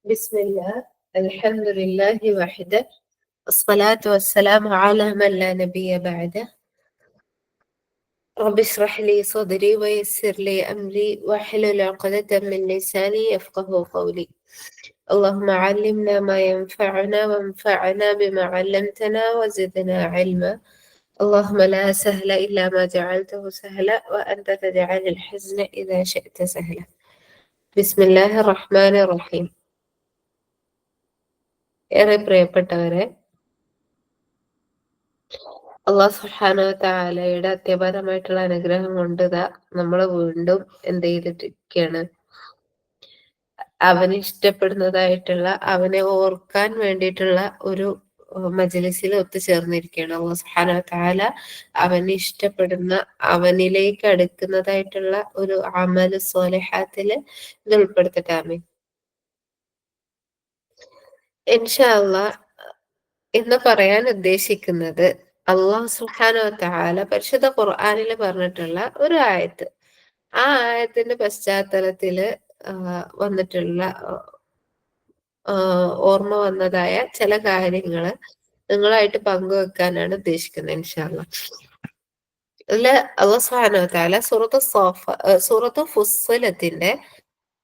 بسم الله. الحمد لله وحده، الصلاة والسلام على من لا نبي بعده. رب اشرح لي صدري ويسر لي أمري واحلل عقدة من لساني يفقه قولي. اللهم علمنا ما ينفعنا وانفعنا بما علمتنا وزدنا علما. اللهم لا سهل إلا ما جعلته سهلا وأنت تجعل الحزن إذا شئت سهلا. بسم الله الرحمن الرحيم. ഏറെ പ്രിയപ്പെട്ടവരെ, അള്ളാഹു സുബ്ഹാനഹു വ തആലയുടെ അത്യപാരമായിട്ടുള്ള അനുഗ്രഹം കൊണ്ട് നമ്മൾ വീണ്ടും എന്ത് ചെയ്തിരിക്കുകയാണ്, അവന് ഇഷ്ടപ്പെടുന്നതായിട്ടുള്ള, അവനെ ഓർക്കാൻ വേണ്ടിയിട്ടുള്ള ഒരു മജ്‌ലിസിൽ ഒത്തുചേർന്നിരിക്കുകയാണ്. അള്ളാഹു സുബ്ഹാനഹു വ തആല അവന് ഇഷ്ടപ്പെടുന്ന, അവനിലേക്ക് അടുക്കുന്നതായിട്ടുള്ള ഒരു അമല് സ്വാലിഹാത്തിൽ ഇത് ഉൾപ്പെടുത്തട്ടെ. ആമീൻ. ഇൻഷാ അള്ളാഹ് ഇന്ന് പറയാൻ ഉദ്ദേശിക്കുന്നത്, അള്ളാഹു സുബ്ഹാനഹു വ തആല പരിശുദ്ധ ഖുർആനിൽ പറഞ്ഞിട്ടുള്ള ഒരു ആയത്ത്. ആ ആയത്തിന്റെ പശ്ചാത്തലത്തില് വന്നിട്ടുള്ള ഓർമ്മ വന്നതായ ചില കാര്യങ്ങള് നിങ്ങളായിട്ട് പങ്കുവെക്കാനാണ് ഉദ്ദേശിക്കുന്നത് ഇൻഷാ അള്ളാഹ്. ഇതില് അള്ളാഹു സുബ്ഹാനഹു വ തആല സൂറത്തു ഫുസ്സിലത്തിന്റെ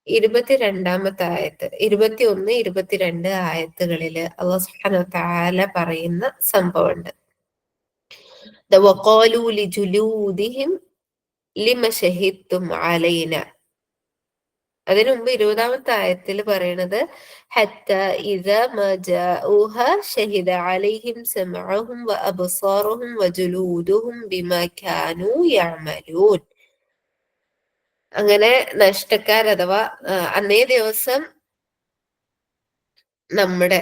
22-ാമത്തെ ആയത്ത്, 21, 22 ആയത്തുകളില് അള്ളാഹു സുബ്ഹാനഹു വ തആല പറയുന്ന സംഭവമുണ്ട്. وقالوا لجلودهم لم شهدتم علينا. അതിനു മുമ്പ് 20-ാമത്തെ ആയത്തിൽ പറയണത് حتى إذا ما جاءوها شهد عليهم سمعهم وأبصارهم وجلودهم بما كانوا يعملون. അങ്ങനെ നഷ്ടക്കാർ അഥവാ അന്നേ ദിവസം നമ്മളെ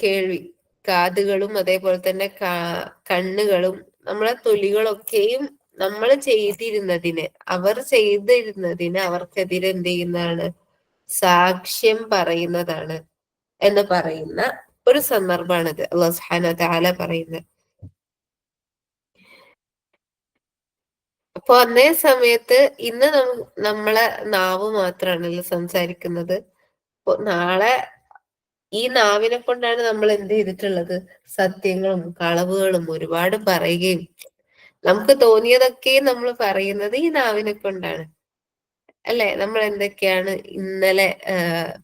കേൾവി, കാതുകളും അതേപോലെ തന്നെ കണ്ണുകളും നമ്മളെ തൊലികളൊക്കെയും അവർ ചെയ്തിരുന്നതിന് അവർക്കെതിരെ എന്ത് ചെയ്യുന്നതാണ്, സാക്ഷ്യം പറയുന്നതാണ് എന്ന് പറയുന്ന ഒരു സന്ദർഭമാണിത്. അല്ലാഹു സുബ്ഹാനഹു വ തആല പറയുന്നത്. അപ്പൊ അന്നേ സമയത്ത് ഇന്ന് നമ്മളെ നാവ് മാത്രമാണല്ലോ സംസാരിക്കുന്നത്. നാളെ ഈ നാവിനെ കൊണ്ടാണ് നമ്മൾ എന്ത് ചെയ്തിട്ടുള്ളത്, സത്യങ്ങളും കളവുകളും ഒരുപാട് പറയുകയും നമുക്ക് തോന്നിയതൊക്കെയും നമ്മൾ പറയുന്നത് ഈ നാവിനെ കൊണ്ടാണ്. അല്ലെ? നമ്മൾ എന്തൊക്കെയാണ് ഇന്നലെ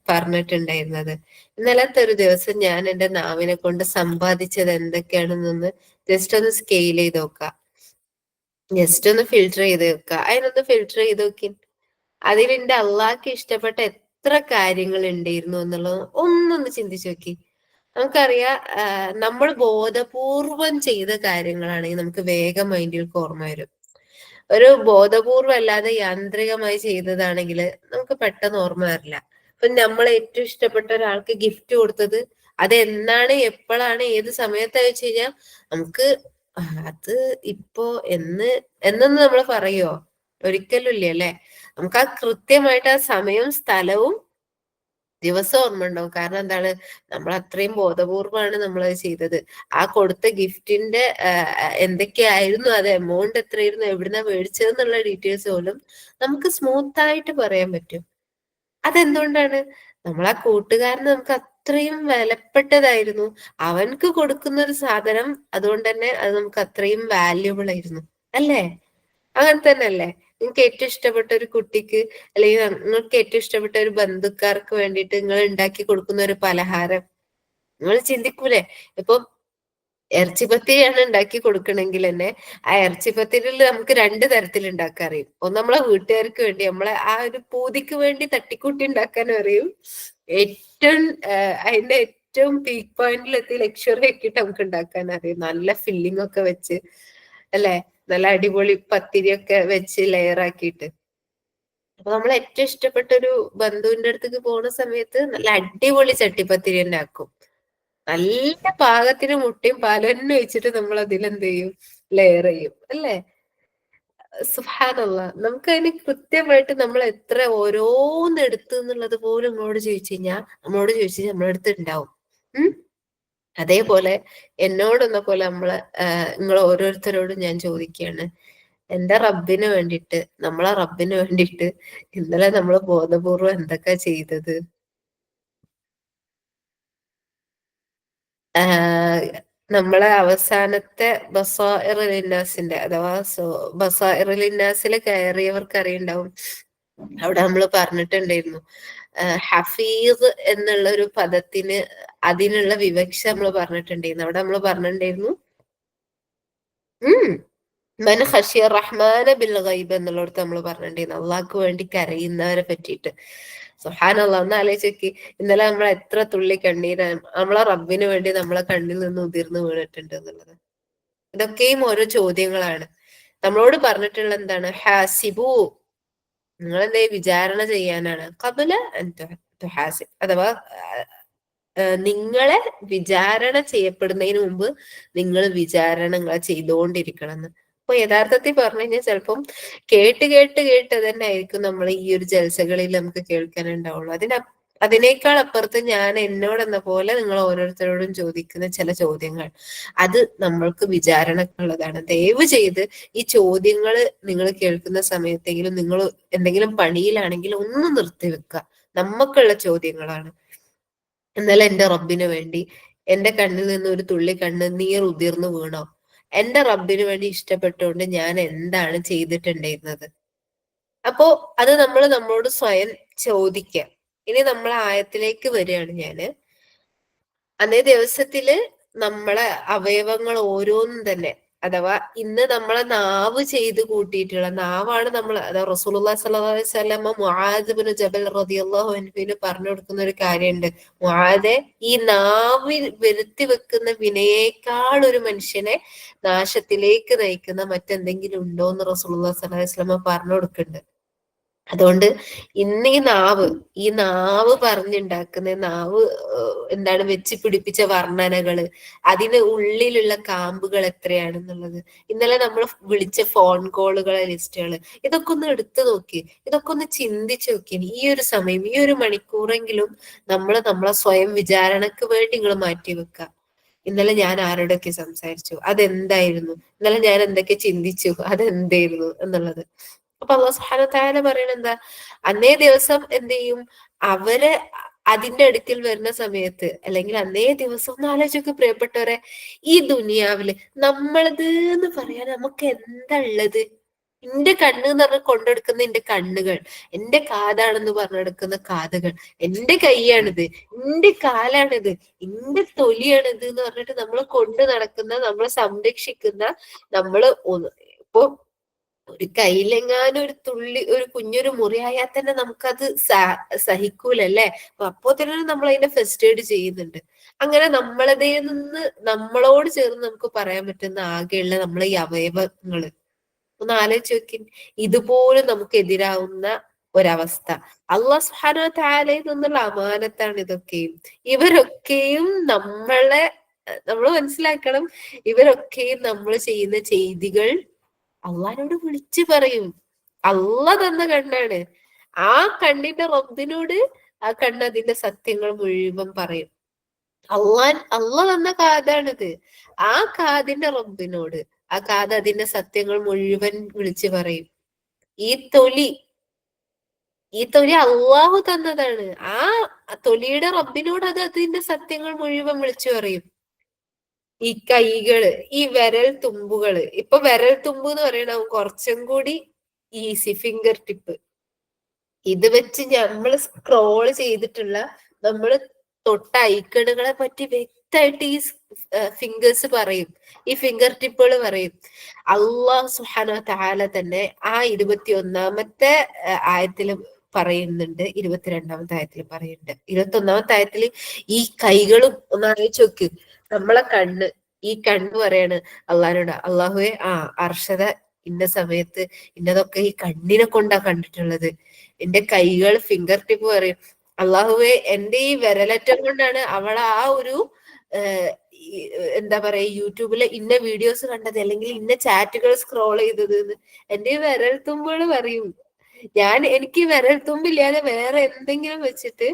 പറഞ്ഞിട്ടുണ്ടായിരുന്നത്? ഇന്നലത്തെ ഒരു ദിവസം ഞാൻ എന്റെ നാവിനെ കൊണ്ട് സമ്പാദിച്ചത് എന്തൊക്കെയാണെന്നൊന്ന് ജസ്റ്റ് ഒന്ന് സ്കെയിൽ ചെയ്ത് നോക്കാം, ജസ്റ്റ് ഒന്ന് ഫിൽട്ടർ ചെയ്ത് വെക്കുക. അതിനൊന്ന് ഫിൽട്ടർ ചെയ്ത് നോക്കി, അതിൽ എന്റെ അള്ളാഹ്ക്ക് ഇഷ്ടപ്പെട്ട എത്ര കാര്യങ്ങൾ ഉണ്ടായിരുന്നു എന്നുള്ളത് ഒന്നൊന്ന് ചിന്തിച്ചു നോക്കി. നമുക്കറിയാം, നമ്മൾ ബോധപൂർവം ചെയ്ത കാര്യങ്ങളാണെങ്കിൽ നമുക്ക് വേഗം മൈൻഡിലേക്ക് ഓർമ്മ വരും. ഒരു ബോധപൂർവം അല്ലാതെ യാന്ത്രികമായി ചെയ്തതാണെങ്കിൽ നമുക്ക് പെട്ടെന്ന് ഓർമ്മ വരില്ല. അപ്പൊ നമ്മൾ ഏറ്റവും ഇഷ്ടപ്പെട്ട ഒരാൾക്ക് ഗിഫ്റ്റ് കൊടുത്തത് അത് എന്നാണ്, എപ്പോഴാണ്, ഏത് സമയത്താ വെച്ച് കഴിഞ്ഞാൽ നമുക്ക് അത് ഇപ്പോ എന്നൊന്ന് നമ്മൾ പറയുമോ? ഒരിക്കലും ഇല്ല അല്ലെ? നമുക്ക് ആ കൃത്യമായിട്ട് ആ സമയവും സ്ഥലവും ദിവസം ഓർമ്മ ഉണ്ടാവും. കാരണം എന്താണ്, നമ്മൾ അത്രയും ബോധപൂർവമാണ് നമ്മൾ അത് ചെയ്തത്. ആ കൊടുത്ത ഗിഫ്റ്റിന്റെ എന്തൊക്കെയായിരുന്നു, അത് എമൗണ്ട് എത്രയായിരുന്നു, എവിടുന്നാ മേടിച്ചതെന്നുള്ള ഡീറ്റെയിൽസ് പോലും നമുക്ക് സ്മൂത്ത് ആയിട്ട് പറയാൻ പറ്റും. അതെന്തുകൊണ്ടാണ്? നമ്മൾ ആ കൂട്ടുകാരന് നമുക്ക് അത്രയും വിലപ്പെട്ടതായിരുന്നു. അവൻക്ക് കൊടുക്കുന്ന ഒരു സാധനം, അതുകൊണ്ട് തന്നെ അത് നമുക്ക് അത്രയും വാല്യുബിൾ ആയിരുന്നു. അല്ലേ? അങ്ങനെ തന്നെ അല്ലേ? നിങ്ങൾക്ക് ഏറ്റവും ഇഷ്ടപ്പെട്ട ഒരു കുട്ടിക്ക്, അല്ലെങ്കിൽ നിങ്ങൾക്ക് ഏറ്റവും ഇഷ്ടപ്പെട്ട ഒരു ബന്ധുക്കാർക്ക് വേണ്ടിയിട്ട് നിങ്ങൾ ഉണ്ടാക്കി കൊടുക്കുന്ന ഒരു പലഹാരം നിങ്ങൾ ചിന്തിക്കൂലേ? ഇപ്പൊ ഇറച്ചിപ്പത്തിരിയാണ് ഉണ്ടാക്കി കൊടുക്കണമെങ്കിൽ തന്നെ ആ ഇറച്ചിപ്പത്തിരിയിൽ നമുക്ക് 2 തരത്തിൽ ഉണ്ടാക്കാൻ അറിയും. ഒന്ന് നമ്മളെ വീട്ടുകാർക്ക് വേണ്ടി, നമ്മളെ ആ ഒരു പൂതിക്ക് വേണ്ടി തട്ടിക്കൂട്ടി ഉണ്ടാക്കാനും അറിയും. ഏറ്റവും അതിന്റെ ഏറ്റവും പീക്ക് പോയിന്റിൽ എത്തി ലക്ഷറി ആക്കിയിട്ട് നമുക്ക് ഉണ്ടാക്കാൻ അറിയും. നല്ല ഫില്ലിംഗ് ഒക്കെ വെച്ച്, അല്ലെ? നല്ല അടിപൊളി പത്തിരിയൊക്കെ വെച്ച് ലെയർ ആക്കിയിട്ട്. അപ്പൊ നമ്മൾ ഏറ്റവും ഇഷ്ടപ്പെട്ട ഒരു ബന്ധുവിന്റെ അടുത്തേക്ക് പോകുന്ന സമയത്ത് നല്ല അടിപൊളി ചട്ടിപ്പത്തിരി തന്നെ ആക്കും. നല്ല പാകത്തിന് മുട്ടയും പാലും തന്നെ ഒഴിച്ചിട്ട് നമ്മൾ അതിലെന്ത് ചെയ്യും, ലെയർ ചെയ്യും. അല്ലേ? സുബ്ഹാനല്ലാഹ്. നമുക്ക് അതിന് കൃത്യമായിട്ട് നമ്മൾ എത്ര ഓരോന്ന് എടുത്തു എന്നുള്ളത് പോലും നമ്മളോട് ചോദിച്ചു കഴിഞ്ഞാൽ നമ്മളെ അടുത്ത് ഉണ്ടാവും. അതേപോലെ എന്നോടൊന്ന പോലെ നിങ്ങൾ ഓരോരുത്തരോടും ഞാൻ ചോദിക്കുകയാണ്, എന്റെ റബ്ബിന് വേണ്ടിയിട്ട്, നമ്മളെ റബ്ബിന് വേണ്ടിയിട്ട് ഇന്നലെ നമ്മൾ ബോധപൂർവം എന്തൊക്കെ ചെയ്തത്? ആഹ് നമ്മളെ അവസാനത്തെ ബസാഇറുലിന്നാസിന്റെ അഥവാ ബസാഇറുലിന്നാസിൽ കയറിയവർക്ക് അറിയുണ്ടാവും. അവിടെ നമ്മൾ പറഞ്ഞിട്ടുണ്ടായിരുന്നു, ഹഫീസ് എന്നുള്ള ഒരു പദത്തിന് അതിനുള്ള വിവക്ഷ നമ്മൾ പറഞ്ഞിട്ടുണ്ടായിരുന്നു. അവിടെ നമ്മൾ പറഞ്ഞിട്ടുണ്ടായിരുന്നു, ഉം മൻ ഖശിയ റഹ്മാന ബിൽ ഗൈബ് എന്നുള്ളടത്ത് നമ്മൾ പറഞ്ഞിട്ടുണ്ടായിരുന്നു, അള്ളാഹ്ക്ക് വേണ്ടി കരയുന്നവരെ പറ്റിയിട്ട്. സുബ്ഹാനല്ലാഹ്, ഒന്ന് ആലോചിച്ച് നോക്കി. ഇന്നലെ നമ്മൾ എത്ര തുള്ളി കണ്ണീര് നമ്മളെ റബ്ബിന് വേണ്ടി നമ്മളെ കണ്ണിൽ നിന്ന് ഉതിർന്നു വീണിട്ടുണ്ട് എന്നുള്ളത്. ഇതൊക്കെയും ഓരോ ചോദ്യങ്ങളാണ്. നമ്മളോട് പറഞ്ഞിട്ടുള്ള എന്താണ്? ഹാസിബു, നിങ്ങൾ എന്തേ വിചാരണ ചെയ്യാനാണ്. ഖബല അൻ തുഹാസിബ്, അഥവാ നിങ്ങളെ വിചാരണ ചെയ്യപ്പെടുന്നതിന് മുമ്പ് നിങ്ങൾ വിചാരണങ്ങൾ ചെയ്തുകൊണ്ടിരിക്കണം എന്ന്. അപ്പൊ യഥാർത്ഥത്തിൽ പറഞ്ഞു കഴിഞ്ഞാൽ ചിലപ്പം കേട്ട് കേട്ട് കേട്ട് തന്നെ ആയിരിക്കും നമ്മൾ ഈ ഒരു ജൽസകളിൽ നമുക്ക് കേൾക്കാനുണ്ടാവുള്ളൂ. അതിനേക്കാൾ അപ്പുറത്ത് ഞാൻ എന്നോടെന്ന പോലെ നിങ്ങൾ ഓരോരുത്തരോടും ചോദിക്കുന്ന ചില ചോദ്യങ്ങൾ, അത് നമ്മൾക്ക് വിചാരണക്കുള്ളതാണ്. ദയവ് ചെയ്ത് ഈ ചോദ്യങ്ങൾ നിങ്ങൾ കേൾക്കുന്ന സമയത്തെങ്കിലും, നിങ്ങൾ എന്തെങ്കിലും പണിയിലാണെങ്കിലും ഒന്ന് നിർത്തിവെക്കുക. നമുക്കുള്ള ചോദ്യങ്ങളാണ്. ഇന്നലെ എന്റെ റബ്ബിന് വേണ്ടി എന്റെ കണ്ണിൽ നിന്ന് ഒരു തുള്ളി കണ്ണുനീർ ഉതിർന്നു വീണോ? എന്റെ റബ്ബിന് വേണ്ടി ഇഷ്ടപ്പെട്ടുകൊണ്ട് ഞാൻ എന്താണ് ചെയ്തിട്ടുണ്ടായിരുന്നത്? അപ്പോ അത് നമ്മൾ നമ്മളോട് സ്വയം ചോദിക്കാം. ഇനി നമ്മൾ ആയത്തിലേക്ക് വരികയാണ് ഞാന്. അന്നേ ദിവസത്തില് നമ്മളെ അവയവങ്ങൾ ഓരോന്നും തന്നെ, അഥവാ ഇന്ന് നമ്മളെ നാവ് ചെയ്ത് കൂട്ടിയിട്ടുള്ള നാവാണ് നമ്മൾ, അതാ റസൂലുള്ളാഹി സ്വല്ലല്ലാഹു അലൈഹി വസല്ലം മുആദ് ഇബ്നു ജബൽ റളിയല്ലാഹു അൻഹുവിന് പറഞ്ഞു കൊടുക്കുന്ന ഒരു കാര്യമുണ്ട്. മുആദെ, ഈ നാവിൽ വരുത്തി വെക്കുന്ന വിനയേക്കാൾ ഒരു മനുഷ്യനെ നാശത്തിലേക്ക് നയിക്കുന്ന മറ്റെന്തെങ്കിലും ഉണ്ടോ എന്ന് റസൂലുള്ളാഹി സ്വല്ലല്ലാഹു അലൈഹി വസല്ലം പറഞ്ഞു കൊടുക്കുന്നുണ്ട്. അതുകൊണ്ട് ഇന്ന് ഈ നാവ് പറഞ്ഞുണ്ടാക്കുന്ന നാവ് എന്താണ് വെച്ച് പിടിപ്പിച്ച വർണ്ണനകള്, അതിന് ഉള്ളിലുള്ള കാമ്പുകൾ എത്രയാണെന്നുള്ളത്, ഇന്നലെ നമ്മൾ വിളിച്ച ഫോൺ കോളുകളെ ലിസ്റ്റുകൾ, ഇതൊക്കെ ഒന്ന് എടുത്തു നോക്കി, ഇതൊക്കെ ഒന്ന് ചിന്തിച്ചു നോക്കി. ഈ ഒരു സമയം, ഈ ഒരു മണിക്കൂറെങ്കിലും നമ്മളെ സ്വയം വിചാരണക്ക് വേണ്ടി നിങ്ങൾ മാറ്റി വെക്കുക. ഇന്നലെ ഞാൻ ആരോടൊക്കെ സംസാരിച്ചു, അതെന്തായിരുന്നു? ഇന്നലെ ഞാൻ എന്തൊക്കെ ചിന്തിച്ചു, അതെന്തായിരുന്നു എന്നുള്ളത്. അപ്പൊ അള്ളാഹു സുബ്ഹാനഹു വ തആല പറയണ എന്താ? അന്നേ ദിവസം എന്ത് ചെയ്യും? അവര് അതിന്റെ അടുക്കൽ വരുന്ന സമയത്ത്, അല്ലെങ്കിൽ അന്നേ ദിവസം ഒന്ന് ആലോചിച്ചൊക്കെ പ്രിയപ്പെട്ടവരെ, ഈ ദുനിയാവില് നമ്മളത് എന്ന് പറയാൻ നമുക്ക് എന്താ ഉള്ളത്? എന്റെ കണ്ണ് എന്ന് പറഞ്ഞ് കൊണ്ടെടുക്കുന്ന എന്റെ കണ്ണുകൾ, എന്റെ കാതാണെന്ന് പറഞ്ഞെടുക്കുന്ന കാതുകൾ, എന്റെ കൈയാണിത്, എന്റെ കാലാണിത്, എന്റെ തൊലിയാണിത് എന്ന് പറഞ്ഞിട്ട് നമ്മൾ കൊണ്ട് നടക്കുന്ന, നമ്മളെ സംരക്ഷിക്കുന്ന, നമ്മള് ഇപ്പൊ ഒരു കയ്യിലെങ്ങാനും ഒരു തുള്ളി, ഒരു കുഞ്ഞൊരു മുറിയായാൽ തന്നെ നമുക്കത് സഹിക്കൂലല്ലേ? അപ്പോ തന്നെ നമ്മൾ അതിന്റെ ഫസ്റ്റ് എയ്ഡ് ചെയ്യുന്നുണ്ട്. അങ്ങനെ നമ്മളതേ നിന്ന് നമ്മളോട് ചേർന്ന് നമുക്ക് പറയാൻ പറ്റുന്ന ആകെയുള്ള നമ്മളെ ഈ അവയവങ്ങള് ഒന്ന് ആലോചിച്ച് നോക്കി. ഇതുപോലും നമുക്ക് എതിരാവുന്ന ഒരവസ്ഥ അള്ളാഹു സുബ്ഹാനഹു വ തആലയിൽ നിന്നുള്ള അമാനത്താണ് ഇതൊക്കെയും. ഇവരൊക്കെയും നമ്മൾ മനസ്സിലാക്കണം, ഇവരൊക്കെയും നമ്മൾ ചെയ്യുന്ന ചെയ്തികൾ അള്ളാഹിനോട് വിളിച്ചു പറയും. അള്ളാഹ് തന്ന കണ്ണാണ്. ആ കണ്ണിന്റെ റബ്ബിനോട് ആ കണ്ണ് അതിന്റെ സത്യങ്ങൾ മുഴുവൻ പറയും. അള്ളാഹ് തന്ന കാതാണിത്. ആ കാതിന്റെ റബ്ബിനോട് ആ കാത് അതിന്റെ സത്യങ്ങൾ മുഴുവൻ വിളിച്ചു പറയും. ഈ തൊലി ഈ തൊലി അള്ളാഹു തന്നതാണ്. ആ തൊലിയുടെ റബ്ബിനോട് അത് അതിന്റെ സത്യങ്ങൾ മുഴുവൻ വിളിച്ചു പറയും. ഈ കൈകള്, ഈ വിരൽ തുമ്പുകള്, ഇപ്പൊ വിരൽ തുമ്പ് എന്ന് പറയണ കുറച്ചും കൂടി ഈസി, ഫിംഗർ ടിപ്പ്. ഇത് വെച്ച് നമ്മൾ സ്ക്രോൾ ചെയ്തിട്ടുള്ള, നമ്മൾ തൊട്ട ഐക്കണുകളെ പറ്റി വ്യക്തമായിട്ട് ഈ ഫിംഗേഴ്സ് പറയും, ഈ ഫിംഗർ ടിപ്പുകൾ പറയും. അള്ളാഹു സുബ്ഹാനഹു വ തആല തന്നെ ആ 21-ാമത്തെ ആയത്തിൽ പറയുന്നുണ്ട്, 22-ാമത്തെ ആയത്തിൽ പറയുന്നുണ്ട്. 21-ാമത്തെ ആയത്തിൽ ഈ കൈകളും ഒന്ന് ആലോചിച്ച് നോക്ക്. നമ്മളെ കണ്ണ്, ഈ കണ്ണ് പറയാണ് അള്ളാഹിനോട്, അള്ളാഹുവെ അർഷത ഇന്ന സമയത്ത് ഇന്നതൊക്കെ ഈ കണ്ണിനെ കൊണ്ടാ കണ്ടിട്ടുള്ളത്. എന്റെ കൈകൾ, ഫിംഗർ ടിപ്പ് പറയും, അള്ളാഹുവെ എന്റെ ഈ വിരലറ്റം കൊണ്ടാണ് അവൾ ആ ഒരു എന്താ പറയാ യൂട്യൂബിലെ ഇന്ന വീഡിയോസ് കണ്ടത്, അല്ലെങ്കിൽ ഇന്ന ചാറ്റുകൾ സ്ക്രോൾ ചെയ്തത് എന്ന് എന്റെ ഈ വിരൽ തുമ്പുകൾ പറയും. എനിക്ക് വിരൽ തുമ്പില്ലാതെ വേറെ എന്തെങ്കിലും വെച്ചിട്ട്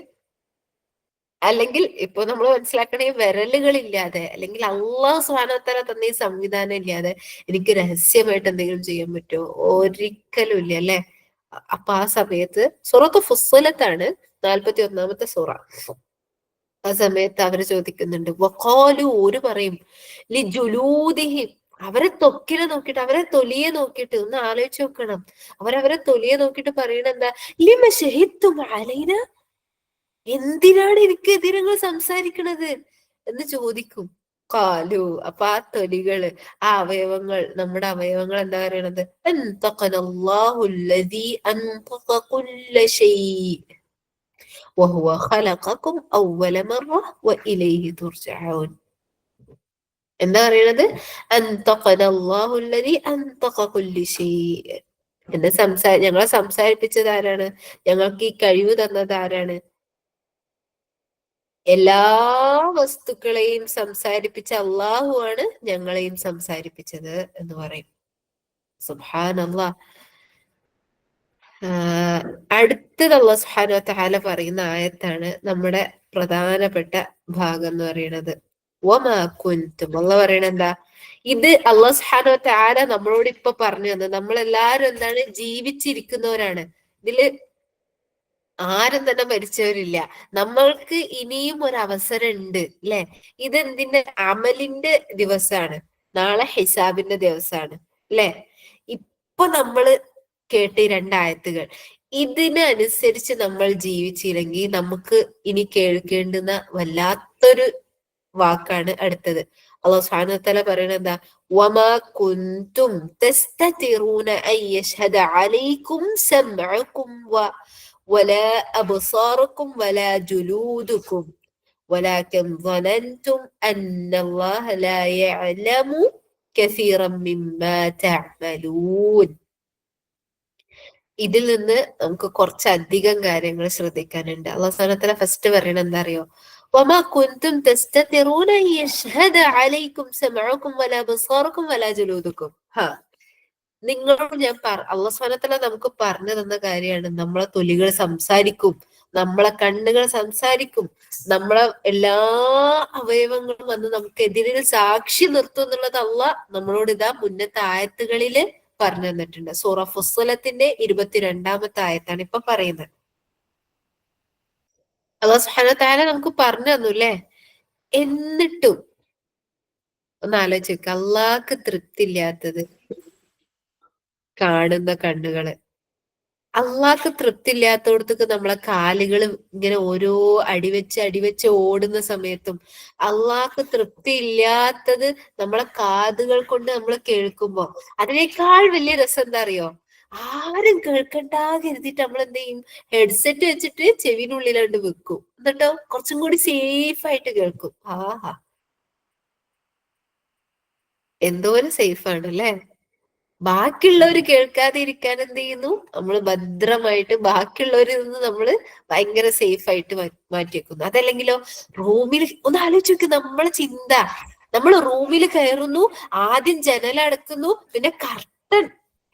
അല്ലെങ്കിൽ ഇപ്പൊ നമ്മൾ മനസ്സിലാക്കണേ വിരലുകളില്ലാതെ അല്ലെങ്കിൽ അള്ളാഹു സുബ്ഹാനഹു വ തആല തന്ന ഈ സംവിധാനം ഇല്ലാതെ എനിക്ക് രഹസ്യമായിട്ട് എന്തെങ്കിലും ചെയ്യാൻ പറ്റുമോ? ഒരിക്കലും ഇല്ല അല്ലെ? അപ്പൊ ആ സമയത്ത് സൂറത്ത് ഫുസ്സിലത്താണ് 41-ാമത്തെ സൂറ. ആ സമയത്ത് അവര് ചോദിക്കുന്നുണ്ട്, വഖാലു, ഒരു പറയും, ലി ജുലൂദിഹിം, അവരെ ത്വക്കിനെ നോക്കിയിട്ട്, അവരെ തൊലിയെ നോക്കിയിട്ട്, ഒന്ന് ആലോചിച്ച് നോക്കണം. അവരവരെ തൊലിയെ നോക്കിയിട്ട് പറയണ എന്താ? ലിമ ശഹിദ്തും അലൈന, എന്തിനാണ് എനിക്കെതിരെ നിങ്ങൾ സംസാരിക്കണത് എന്ന് ചോദിക്കും. കാലു, അപ്പൊ ആ തൊലികള്, ആ അവയവങ്ങൾ, നമ്മുടെ അവയവങ്ങൾ എന്താ പറയണത്? അൻതഖനല്ലാഹു അല്ലദീ അൻതഖ കുല്ല ശൈ വഹുവ ഖലഖക്കും അവ്വല മറ വഇലൈഹി തുർജഊൻ. എന്താ പറയണത്? അൻതഖനല്ലാഹു അല്ലദീ അൻതഖ കുല്ല ശൈ. ഞങ്ങളെ സംസാരിപ്പിച്ചത് ആരാണ്? ഞങ്ങൾക്ക് ഈ കഴിവ് തന്നത് ആരാണ്? എല്ലാ വസ്തുക്കളെയും സംസാരിപ്പിച്ച അള്ളാഹു ആണ് ഞങ്ങളെയും സംസാരിപ്പിച്ചത് എന്ന് പറയും. സുബ്ഹാനല്ലാഹ്. അടുത്തത് അല്ലാഹു സുബ്ഹാനഹു വ തആല പറയുന്ന ആയത്താണ് നമ്മുടെ പ്രധാനപ്പെട്ട ഭാഗം എന്ന് പറയുന്നത്. വമാ കുൻതും, അല്ലാഹു പറയണ എന്താ? ഇത് അല്ലാഹു സുബ്ഹാനഹു വ തആല നമ്മളോട് ഇപ്പൊ പറഞ്ഞു തന്നത്. നമ്മളെല്ലാരും എന്താണ്? ജീവിച്ചിരിക്കുന്നവരാണ്. ഇതില് ആരും തന്നെ മരിച്ചവരില്ല. നമ്മൾക്ക് ഇനിയും ഒരു അവസരം ഉണ്ട് അല്ലെ? ഇതെന്തിന്റെ? അമലിന്റെ ദിവസാണ്. നാളെ ഹിസാബിന്റെ ദിവസാണ് അല്ലെ? ഇപ്പൊ നമ്മള് കേട്ട ഈ രണ്ടായത്തുകൾ, ഇതിനനുസരിച്ച് നമ്മൾ ജീവിച്ചില്ലെങ്കിൽ നമുക്ക് ഇനി കേൾക്കേണ്ടുന്ന വല്ലാത്തൊരു വാക്കാണ് അടുത്തത്. അല്ലാഹു സുബ്ഹാനഹു വ തആല പറയുന്നത് എന്താ? വമാ കുൻതും തസ്തതിറൂന അൻ യശ്ഹദ അലൈക്കും സമഉകും വലാ അബ്സാറുക്കും വലാ ജുലൂദുക്കും വലാകിൻ ظننتم അന്ന അല്ലാഹ ലാ യഅലമു കസീറൻ മിമ്മാ തഅമലൂൻ. ഇതിൽ നിന്ന് നമുക്ക് കുറച്ചധികം കാര്യങ്ങൾ ശ്രദ്ധിക്കാനുണ്ട്. അല്ലാഹു സുബ്ഹാനഹു വ തആല ഫസ്റ്റ് പറയണത് എന്താ അറിയോ? വമാ കുൻതും തസ്തതിറൂന അൻ യശ്ഹദ അലൈക്കും സമഉകും വലാ അബ്സാറുക്കും വലാ ജുലൂദുക്കും. നിങ്ങളോട് ഞാൻ അല്ലാഹു സുബ്ഹാനഹു വ തആല നമുക്ക് പറഞ്ഞു തന്ന കാര്യമാണ്. നമ്മളെ തൊലികൾ സംസാരിക്കും, നമ്മളെ കണ്ണുകൾ സംസാരിക്കും, നമ്മളെ എല്ലാ അവയവങ്ങളും വന്ന് നമുക്കെതിരെ സാക്ഷി നിർത്തും എന്നുള്ളത് അള്ളാഹ് നമ്മളോട് ഇതാ മുന്നത്തെ ആയത്തുകളില് പറഞ്ഞു തന്നിട്ടുണ്ട്. സൂറ ഫുസ്സിലത്തിന്റെ 22-ാമത്തെ ആയത്താണ് ഇപ്പൊ പറയുന്നത്. അല്ലാഹു സുബ്ഹാനഹു വ തആല നമുക്ക് പറഞ്ഞു തന്നു അല്ലേ? എന്നിട്ടും ഒന്ന് ആലോചിച്ച് നോക്ക്, അള്ളാഹ്ക്ക് തൃപ്തി ഇല്ലാത്തത് കാണുന്ന കണ്ണുകള്, അള്ളാഹ്ക്ക് തൃപ്തി ഇല്ലാത്തടത്തേക്ക് നമ്മളെ കാലുകൾ ഇങ്ങനെ ഓരോ അടിവെച്ച് അടിവെച്ച് ഓടുന്ന സമയത്തും, അള്ളാഹ്ക്ക് തൃപ്തി ഇല്ലാത്തത് നമ്മളെ കാതുകൾ കൊണ്ട് നമ്മൾ കേൾക്കുമ്പോ, അതിനേക്കാൾ വലിയ രസം എന്താ അറിയോ? ആരും കേൾക്കണ്ടാ കരുതിയിട്ട് നമ്മൾ എന്ത് ചെയ്യും? ഹെഡ്സെറ്റ് വെച്ചിട്ട് ചെവിനുള്ളിലാണ്ട് വെക്കും. എന്നിട്ടോ കുറച്ചും കൂടി സേഫ് ആയിട്ട് കേൾക്കും. ആഹാ, എന്തോരം സേഫ് ആണ് അല്ലെ? ബാക്കിയുള്ളവർ കേൾക്കാതെ ഇരിക്കാൻ എന്ത് ചെയ്യുന്നു? നമ്മൾ ഭദ്രമായിട്ട് ബാക്കിയുള്ളവരിൽ നിന്ന് നമ്മൾ ഭയങ്കര സേഫ് ആയിട്ട് മാറ്റി വെക്കുന്നു. അതല്ലെങ്കിലോ റൂമിൽ ഒന്ന് ആലോചിച്ച് നോക്ക്, നമ്മളെ ചിന്ത, നമ്മൾ റൂമിൽ കയറുന്നു, ആദ്യം ജനലടക്കുന്നു, പിന്നെ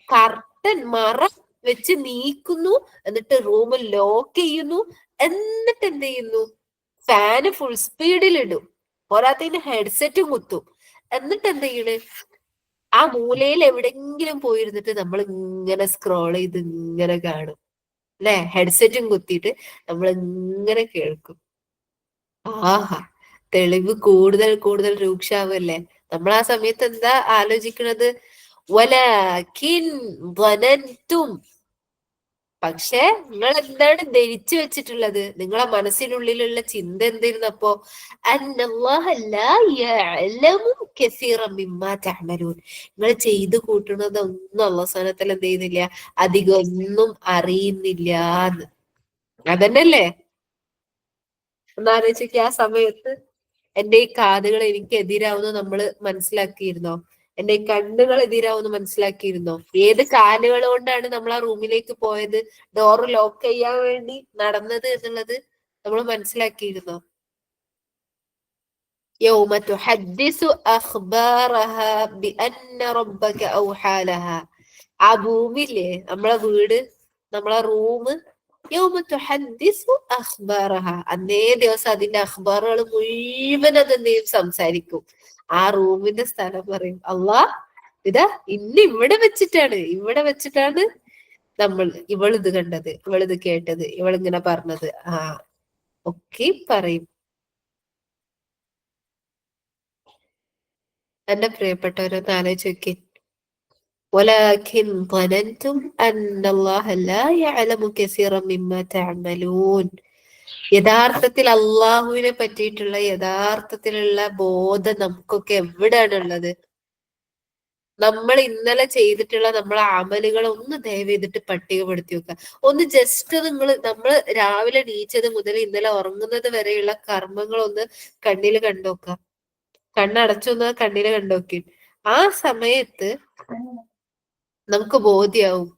കർട്ടൻ മറ വെച്ച് നീക്കുന്നു, എന്നിട്ട് റൂം ലോക്ക് ചെയ്യുന്നു, എന്നിട്ട് എന്ത് ചെയ്യുന്നു? ഫാന് ഫുൾ സ്പീഡിൽ ഇടും, പോരാത്തതിന് ഹെഡ്സെറ്റും കുത്തും, എന്നിട്ട് എന്ത് ചെയ്യണ്? ആ മൂലയിൽ എവിടെങ്കിലും പോയിരുന്നിട്ട് നമ്മൾ ഇങ്ങനെ സ്ക്രോൾ ചെയ്ത് ഇങ്ങനെ കാണും അല്ലെ? ഹെഡ്സെറ്റും കുത്തിയിട്ട് നമ്മൾ ഇങ്ങനെ കേൾക്കും. ആഹാ, തെളിവ് കൂടുതൽ കൂടുതൽ രൂക്ഷാവല്ലേ? നമ്മൾ ആ സമയത്ത് എന്താ ആലോചിക്കണത്? വലാകിൻ ظننتم, പക്ഷെ നിങ്ങൾ എന്താണ് ധരിച്ചു വെച്ചിട്ടുള്ളത്? നിങ്ങളെ മനസ്സിനുള്ളിലുള്ള ചിന്ത എന്തായിരുന്നു അപ്പോ? അന്നല്ലാഹ ലാ യഅലമു കസീറൻ മിമ്മാ തഅമലൂൻ. നിങ്ങൾ ചെയ്തു കൂട്ടുന്നതൊന്നും അല്ലാഹു സുബ്ഹാനഹു വ തആല എന്ത് ചെയ്യുന്നില്ല? അധികം ഒന്നും അറിയുന്നില്ല എന്ന്. അതന്നെയല്ലേ? ഒന്ന് ആലോചിക്ക്, ആ സമയത്ത് എന്റെ ഈ കാതുകൾ എനിക്ക് എതിരാവുന്ന നമ്മൾ മനസ്സിലാക്കിയിരുന്നോ? എന്റെ ഈ കണ്ണുകൾ എതിരാവുന്ന മനസ്സിലാക്കിയിരുന്നോ? ഏത് കാലുകൾ കൊണ്ടാണ് നമ്മൾ ആ റൂമിലേക്ക് പോയത്, ഡോർ ലോക്ക് ചെയ്യാൻ വേണ്ടി നടന്നത് എന്നുള്ളത് നമ്മൾ മനസ്സിലാക്കിയിരുന്നോ? യൗമ തുഹദ്ദിസു അഖ്ബാറഹ ബിഅന്ന റബ്ബക ഔഹാ ലഹാ. ആ ഭൂമിയില്ലേ, നമ്മളെ വീട്, നമ്മളെ റൂം, യൗമ തുഹദ്ദിസു അഖ്ബാറഹ. അന്നേ ദിവസം അതിന്റെ അഖ്ബാറുകൾ മുഴുവൻ അത് എന്ത് ചെയ്യും? സംസാരിക്കും. ആ റൂമിന്റെ സ്ഥലം പറയും, അള്ളാ ഇതാ ഇന്ന് ഇവിടെ വെച്ചിട്ടാണ് നമ്മൾ ഇവളിത് കണ്ടത്, ഇവളിത് കേട്ടത്, ഇവളിങ്ങനെ പറഞ്ഞത്. ആ ഒക്കെ പറയും. എന്റെ പ്രിയപ്പെട്ടവരൊന്ന് ആലോചിച്ച് നോക്കി. ولكن ظننتم أن الله لا يعلم كثيرا مما تعملون. യഥാർത്ഥത്തിൽ അള്ളാഹുവിനെ പറ്റിയിട്ടുള്ള യഥാർത്ഥത്തിലുള്ള ബോധം നമുക്കൊക്കെ എവിടെയാണ് ഉള്ളത്? നമ്മൾ ഇന്നലെ ചെയ്തിട്ടുള്ള നമ്മളെ അമലുകൾ ഒന്ന് ദയവ് ചെയ്തിട്ട് പട്ടികപ്പെടുത്തി വെക്കുക. ഒന്ന് ജസ്റ്റ് നമ്മൾ രാവിലെ എണീച്ചത് മുതൽ ഇന്നലെ ഉറങ്ങുന്നത് വരെയുള്ള കർമ്മങ്ങൾ ഒന്ന് കണ്ണിൽ കണ്ടുനോക്കുക. കണ്ണടച്ചൊന്ന് കണ്ണിൽ കണ്ടുനോക്കി. ആ സമയത്ത് നമുക്ക് ബോധ്യാവും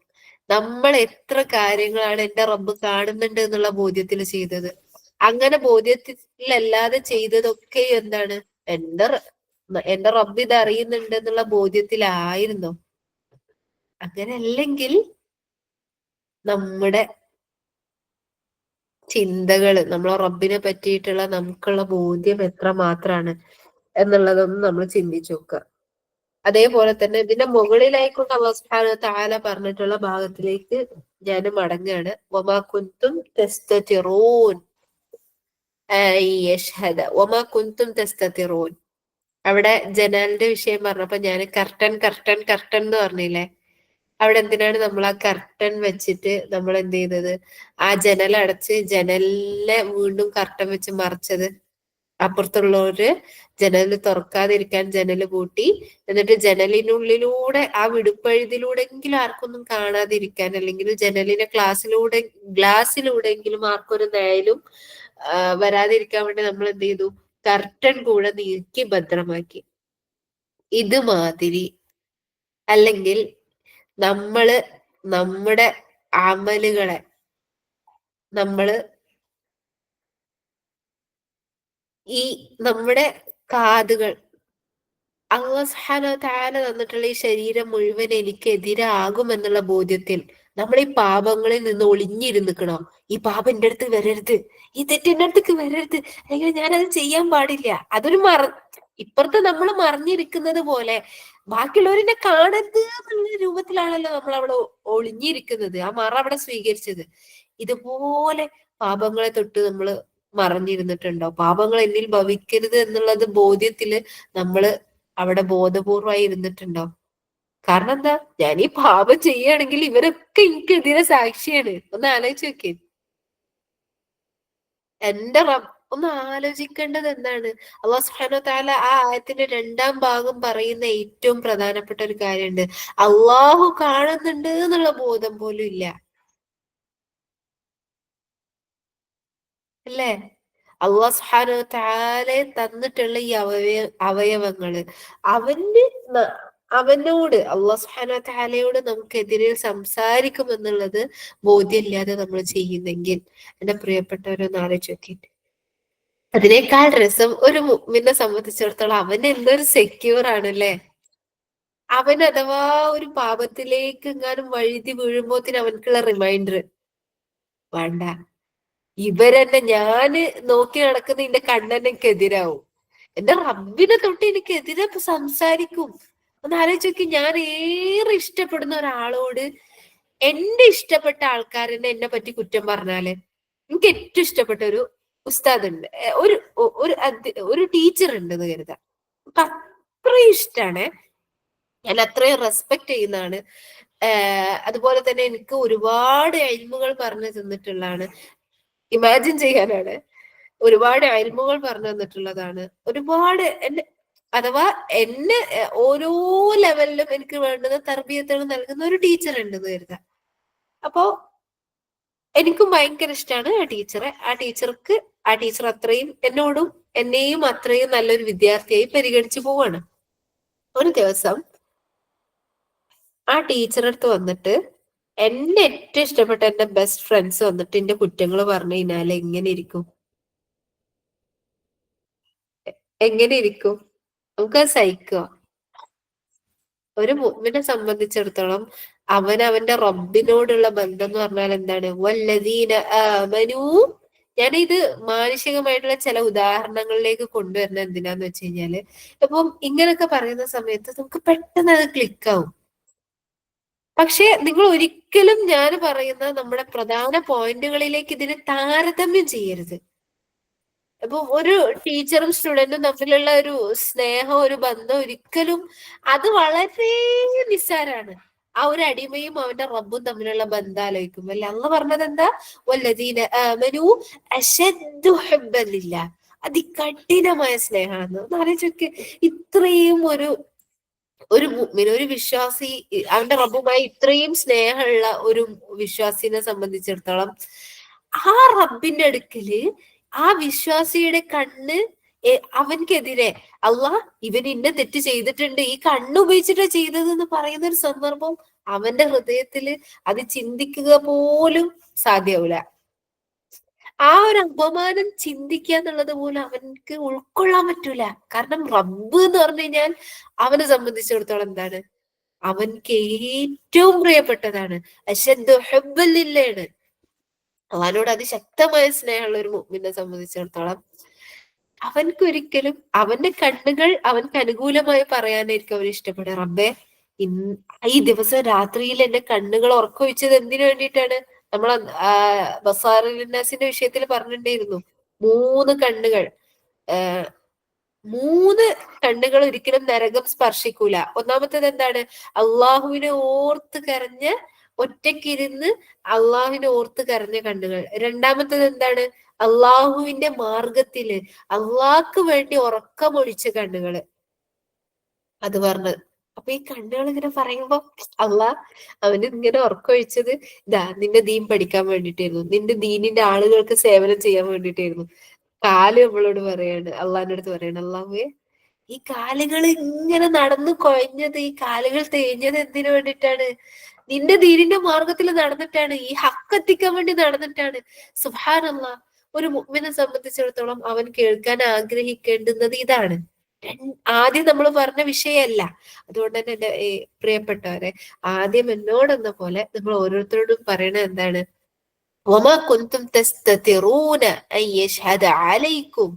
നമ്മൾ എത്ര കാര്യങ്ങളാണ് എന്റെ റബ്ബ് കാണുന്നുണ്ട് എന്നുള്ള ബോധ്യത്തിൽ ചെയ്തത്. അങ്ങനെ ബോധ്യത്തിലല്ലാതെ ചെയ്തതൊക്കെ എന്താണ്? എന്റെ എന്റെ റബ്ബ് ഇത് അറിയുന്നുണ്ട് എന്നുള്ള ബോധ്യത്തിലായിരുന്നോ? അങ്ങനെ അല്ലെങ്കിൽ നമ്മുടെ ചിന്തകള്, നമ്മളെ റബ്ബിനെ പറ്റിയിട്ടുള്ള നമുക്കുള്ള ബോധ്യം എത്ര മാത്രാണ് എന്നുള്ളതൊന്നും നമ്മൾ ചിന്തിച്ചു നോക്കുക. അതേപോലെ തന്നെ ഇതിന്റെ മുകളിലായിക്കൊണ്ട് അല്ലാഹു സുബ്ഹാനഹു വ തആല പറഞ്ഞിട്ടുള്ള ഭാഗത്തിലേക്ക് ഞാൻ മടങ്ങുകയാണ്. വമാ കുൻതും തസ്തതിറൂൻ യഷ്ഹദ വമാ കുൻതും തസ്തതിറൂൻ. അവിടെ ജനാലിന്റെ വിഷയം പറഞ്ഞപ്പോ ഞാൻ കർട്ടൻ കർട്ടൻ കർട്ടൻ എന്ന് പറഞ്ഞില്ലേ? അവിടെ എന്തിനാണ് നമ്മൾ ആ കർട്ടൻ വെച്ചിട്ട് നമ്മൾ എന്ത് ചെയ്തത്? ആ ജനൽ അടച്ച് ജനലിനെ വീണ്ടും കർട്ടൻ വെച്ച് മറച്ചത്? അപ്പുറത്തുള്ളവര് ജനല് തുറക്കാതിരിക്കാൻ ജനല് പൂട്ടി, എന്നിട്ട് ജനലിനുള്ളിലൂടെ ആ വിടുപ്പഴുതിലൂടെങ്കിലും ആർക്കൊന്നും കാണാതിരിക്കാൻ, അല്ലെങ്കിൽ ജനലിന്റെ ഗ്ലാസ്സിലൂടെങ്കിലും ആർക്കൊരു നേലും വരാതിരിക്കാൻ വേണ്ടി നമ്മൾ എന്ത് ചെയ്തു? കർട്ടൻ കൂടെ നീക്കി ഭദ്രമാക്കി. ഇതുമാതിരി അല്ലെങ്കിൽ നമ്മള് നമ്മുടെ അമലുകളെ നമ്മള് ഈ നമ്മുടെ കാതുകൾ, അല്ലാഹു സുബ്ഹാനഹു വ തആല തന്നിട്ടുള്ള ഈ ശരീരം മുഴുവൻ എനിക്ക് എതിരാകുമെന്നുള്ള ബോധ്യത്തിൽ നമ്മൾ ഈ പാപങ്ങളിൽ നിന്ന് ഒളിഞ്ഞിരുന്നിക്കണോ? ഈ പാപം എന്റെ അടുത്ത് വരരുത്, ഈ തെറ്റ് എന്റെ അടുത്തേക്ക് വരരുത്, അല്ലെങ്കിൽ ഞാനത് ചെയ്യാൻ പാടില്ല. അതൊരു ഇപ്പുറത്ത് നമ്മൾ മറിഞ്ഞിരിക്കുന്നത് പോലെ ബാക്കിയുള്ളവരെന്നെ കാണരുത് എന്നുള്ള രൂപത്തിലാണല്ലോ നമ്മൾ അവിടെ ഒളിഞ്ഞിരിക്കുന്നത്. ആ മറ അവിടെ സ്വീകരിച്ചത്. ഇതുപോലെ പാപങ്ങളെ തൊട്ട് നമ്മൾ മറഞ്ഞിരുന്നിട്ടുണ്ടോ? പാപങ്ങൾ എന്നിൽ ഭവിക്കരുത് എന്നുള്ളത് ബോധ്യത്തില് നമ്മള് അവിടെ ബോധപൂർവമായി ഇരുന്നിട്ടുണ്ടോ? കാരണം എന്താ? ഞാൻ ഈ പാപം ചെയ്യുകയാണെങ്കിൽ ഇവരൊക്കെ എനിക്കെതിരെ സാക്ഷിയാണ്. ഒന്ന് ആലോചിച്ച് നോക്കേ. എന്റെ റബ്ബ് ഒന്ന് ആലോചിക്കേണ്ടത് എന്താണ്? അല്ലാഹു സുബ്ഹാനഹു വ തആല ആ ആയത്തിന്റെ 2ാം ഭാഗം പറയുന്ന ഏറ്റവും പ്രധാനപ്പെട്ട ഒരു കാര്യമുണ്ട്. അള്ളാഹു കാണുന്നുണ്ട് എന്നുള്ള ബോധം പോലും ഇല്ല. അല്ലേ? അല്ലാഹു സുബ്ഹാനഹു വ തആല തന്നിട്ടുള്ള ഈ അവയവങ്ങള് അവന് അവനോട്, അല്ലാഹു സുബ്ഹാനഹു വ തആലയോട് നമുക്കെതിരെ സംസാരിക്കുമെന്നുള്ളത് ബോധ്യമില്ലാതെ നമ്മൾ ചെയ്യുന്നെങ്കിൽ എന്റെ പ്രിയപ്പെട്ടവരൊന്ന് ആലോചിച്ച് നോക്കിയിട്ട്, അതിനേക്കാൾ രസം ഒരു മുഅ്മിനെ സംബന്ധിച്ചിടത്തോളം അവൻ എന്തൊരു സെക്യൂർ ആണല്ലേ? അവൻ അഥവാ ഒരു പാപത്തിലേക്ക് എങ്ങാനും വഴുതി വീഴുമ്പോത്തിന് അവനക്കുള്ള റിമൈൻഡർ വേണ്ട, ഇവരെന്നെ ഞാന് നോക്കി നടക്കുന്ന എന്റെ കണ്ണെന്നെ എനിക്കെതിരാവും, എന്റെ റബ്ബിനെ തൊട്ട് എനിക്കെതിരെ സംസാരിക്കും. ഒന്ന് ആലോചിച്ച് നോക്കി. ഞാൻ ഏറെ ഇഷ്ടപ്പെടുന്ന ഒരാളോട് എന്റെ ഇഷ്ടപ്പെട്ട ആൾക്കാരനെ എന്നെ പറ്റി കുറ്റം പറഞ്ഞാല്, എനിക്ക് ഏറ്റവും ഇഷ്ടപ്പെട്ട ഒരു ഉസ്താദ് ഉണ്ട്, ഒരു ടീച്ചർ ഉണ്ട് എന്ന് കരുതാം. അപ്പൊ അത്രയും ഇഷ്ടാണ്, ഞാൻ അത്രയും റെസ്പെക്ട് ചെയ്യുന്നതാണ്. അതുപോലെ തന്നെ എനിക്ക് ഒരുപാട് എൽമുകൾ പറഞ്ഞു തന്നിട്ടുള്ളതാണ്. ഇമാജിൻ ചെയ്യാനാണ്. ഒരുപാട് എൽമുകൾ പറഞ്ഞു തന്നിട്ടുള്ളതാണ്. ഒരുപാട് എന്നെ അഥവാ എന്നെ ഓരോ ലെവലിലും എനിക്ക് വേണ്ടുന്ന തർബീയത്തുകൾ നൽകുന്ന ഒരു ടീച്ചർ ഉണ്ടെന്ന് കരുതാം. അപ്പോ എനിക്കും ഭയങ്കര ഇഷ്ടമാണ് ആ ടീച്ചറെ. ആ ടീച്ചർ അത്രയും എന്നെയും അത്രയും നല്ലൊരു വിദ്യാർത്ഥിയായി പരിഗണിച്ചു പോവാണ്. ഒരു ദിവസം ആ ടീച്ചറെ അടുത്ത് വന്നിട്ട് എന്നെ ഏറ്റവും ഇഷ്ടപ്പെട്ട എന്റെ ബെസ്റ്റ് ഫ്രണ്ട്സ് വന്നിട്ട് എന്റെ കുറ്റങ്ങൾ പറഞ്ഞു കഴിഞ്ഞാൽ എങ്ങനെ ഇരിക്കും? എങ്ങനെ ഇരിക്കും? നമുക്കത് സഹിക്കോ? ഒരു മുഅ്മിനെ സംബന്ധിച്ചിടത്തോളം അവൻ അവന്റെ റബ്ബിനോടുള്ള ബന്ധം എന്ന് പറഞ്ഞാൽ എന്താണ്? വല്ലദീന ആമനൂ. ഞാനിത് മാനുഷികമായിട്ടുള്ള ചില ഉദാഹരണങ്ങളിലേക്ക് കൊണ്ടുവരുന്നത് എന്തിനാന്ന് വെച്ച് കഴിഞ്ഞാല്, ഇപ്പം ഇങ്ങനൊക്കെ പറയുന്ന സമയത്ത് നമുക്ക് പെട്ടെന്ന് അത് ക്ലിക്കാവും. പക്ഷെ നിങ്ങൾ ഒരിക്കലും ഞാൻ പറയുന്ന നമ്മുടെ പ്രധാന പോയിന്റുകളിലേക്ക് ഇതിനെ താരതമ്യം ചെയ്യരുത്. അപ്പൊ ഒരു ടീച്ചറും സ്റ്റുഡന്റും തമ്മിലുള്ള ഒരു സ്നേഹം, ഒരു ബന്ധം ഒരിക്കലും അത് വളരെ നിസ്സാരാണ്. ആ ഒരു അടിമയും അവന്റെ റബ്ബും തമ്മിലുള്ള ബന്ധം ആലോചിക്കുമ്പോ അല്ലെ അള്ളാഹ് പറഞ്ഞത് എന്താ? വല്ലദീന ആമനൂ അശദ്ദു ഹുബ്ബൻ ലില്ലാഹ്. അതികഠിനമായ സ്നേഹമാണെന്ന് ഒന്ന് ആലോചിച്ച്. ഇത്രയും ഒരു മുഅ്മിൻ, ഒരു വിശ്വാസി അവന്റെ റബ്ബുമായി ഇത്രയും സ്നേഹമുള്ള ഒരു വിശ്വാസിനെ സംബന്ധിച്ചിടത്തോളം ആ റബ്ബിന്റെ അടുക്കല് ആ വിശ്വാസിയുടെ കണ്ണ് അവൻക്കെതിരെ അള്ളാഹ് ഇവൻ ഇന്ന തെറ്റ് ചെയ്തിട്ടുണ്ട്, ഈ കണ്ണ് ഉപയോഗിച്ചിട്ടാ ചെയ്തത് എന്ന് പറയുന്ന ഒരു സന്ദർഭം അവന്റെ ഹൃദയത്തില് അത് ചിന്തിക്കുക പോലും സാധ്യമാവൂല. ആ ഒരു അപമാനം ചിന്തിക്കുക എന്നുള്ളത് പോലും അവൻക്ക് ഉൾക്കൊള്ളാൻ പറ്റൂല. കാരണം റബ്ബ് എന്ന് പറഞ്ഞു കഴിഞ്ഞാൽ അവനെ സംബന്ധിച്ചിടത്തോളം എന്താണ്? അവൻക്ക് ഏറ്റവും പ്രിയപ്പെട്ടതാണ്. അശദ്ദു ഹുബ്ബൻ ലില്ലാഹ്. അവനോട് അതിശക്തമായ സ്നേഹമുള്ള ഒരു മുഅ്മിനെ സംബന്ധിച്ചിടത്തോളം അവൻക്കൊരിക്കലും അവന്റെ കണ്ണുകൾ അവൻക്ക് അനുകൂലമായി പറയാനായിരിക്കും അവൻ ഇഷ്ടപ്പെടുക. റബ്ബേ, ഈ ദിവസം രാത്രിയിൽ എന്റെ കണ്ണുകൾ ഉറക്കൊഴിച്ചത് എന്തിനു വേണ്ടിയിട്ടാണ്? നമ്മൾ ബസാറുന്നാസിന്റെ വിഷയത്തിൽ പറഞ്ഞിട്ടുണ്ടായിരുന്നു. 3 കണ്ണുകൾ, ആഹ് 3 കണ്ണുകൾ ഒരിക്കലും നരകം സ്പർശിക്കൂല. ഒന്നാമത്തേത് എന്താണ്? അള്ളാഹുവിനെ ഓർത്ത് കരഞ്ഞ, ഒറ്റയ്ക്കിരുന്ന് അള്ളാഹുവിനെ ഓർത്ത് കരഞ്ഞ കണ്ണുകൾ. രണ്ടാമത്തേത് എന്താണ്? അള്ളാഹുവിന്റെ മാർഗത്തില് അള്ളാഹ്ക്ക് വേണ്ടി ഉറക്കമൊഴിച്ച കണ്ണുകള്. അത് പറഞ്ഞത്. അപ്പൊ ഈ കണ്ണുകൾ ഇങ്ങനെ പറയുമ്പോ അള്ളാഹ് അവന് ഇങ്ങനെ ഉറക്കൊഴിച്ചത് ഇതാ നിന്റെ ദീൻ പഠിക്കാൻ വേണ്ടിട്ടായിരുന്നു, നിന്റെ ദീനിന്റെ ആളുകൾക്ക് സേവനം ചെയ്യാൻ വേണ്ടിട്ടായിരുന്നു. കാല് നമ്മളോട് പറയാണ്, അള്ളാഹിന്റെ അടുത്ത് പറയാണ്, അള്ളാഹുവേ ഈ കാലുകൾ ഇങ്ങനെ നടന്നു കൊഴഞ്ഞത്, ഈ കാലുകൾ തേഞ്ഞത് എന്തിനു വേണ്ടിയിട്ടാണ്? നിന്റെ ദീനിന്റെ മാർഗത്തിൽ നടന്നിട്ടാണ്, ഈ ഹക്ക് എത്തിക്കാൻ വേണ്ടി നടന്നിട്ടാണ്. സുബ്ഹാനല്ലാഹ്. ഒരു മുഅ്മിനെ സംബന്ധിച്ചിടത്തോളം അവൻ കേൾക്കാൻ ആഗ്രഹിക്കേണ്ടുന്നത് ഇതാണ്. ആദ്യം നമ്മൾ പറഞ്ഞ വിഷയമല്ല. അതുകൊണ്ട് തന്നെ എന്റെ പ്രിയപ്പെട്ടവരെ, ആദ്യം എന്നോടെന്ന പോലെ നമ്മൾ ഓരോരുത്തരോടും പറയണത് എന്താണ്? വമാ കുന്തും തസ്തതിറൂന അൻ യശ്ഹദ അലൈക്കും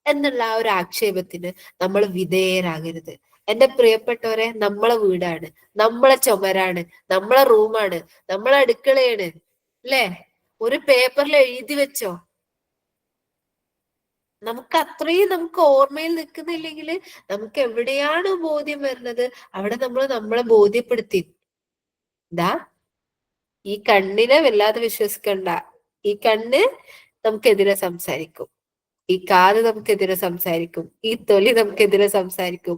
എന്നുള്ള ആ ഒരു ആക്ഷേപത്തിന് നമ്മൾ വിധേയരാകരുത്. എന്റെ പ്രിയപ്പെട്ടവരെ, നമ്മളെ വീടാണ്, നമ്മളെ ചുമരാണ്, നമ്മളെ റൂമാണ്, നമ്മളെ അടുക്കളയാണ്, അല്ലേ? ഒരു പേപ്പറിൽ എഴുതി വെച്ചോ. നമുക്ക് അത്രയും നമുക്ക് ഓർമ്മയിൽ നിൽക്കുന്നില്ലെങ്കിൽ നമുക്ക് എവിടെയാണ് ബോധ്യം വരുന്നത് അവിടെ നമ്മൾ നമ്മളെ ബോധ്യപ്പെടുത്തി. ദാ ഈ കണ്ണിനെ വല്ലാതെ വിശ്വസിക്കണ്ട. ഈ കണ്ണ് നമുക്കെതിരെ സംസാരിക്കും, ഈ കാത് നമുക്കെതിരെ സംസാരിക്കും, ഈ തൊലി നമുക്കെതിരെ സംസാരിക്കും,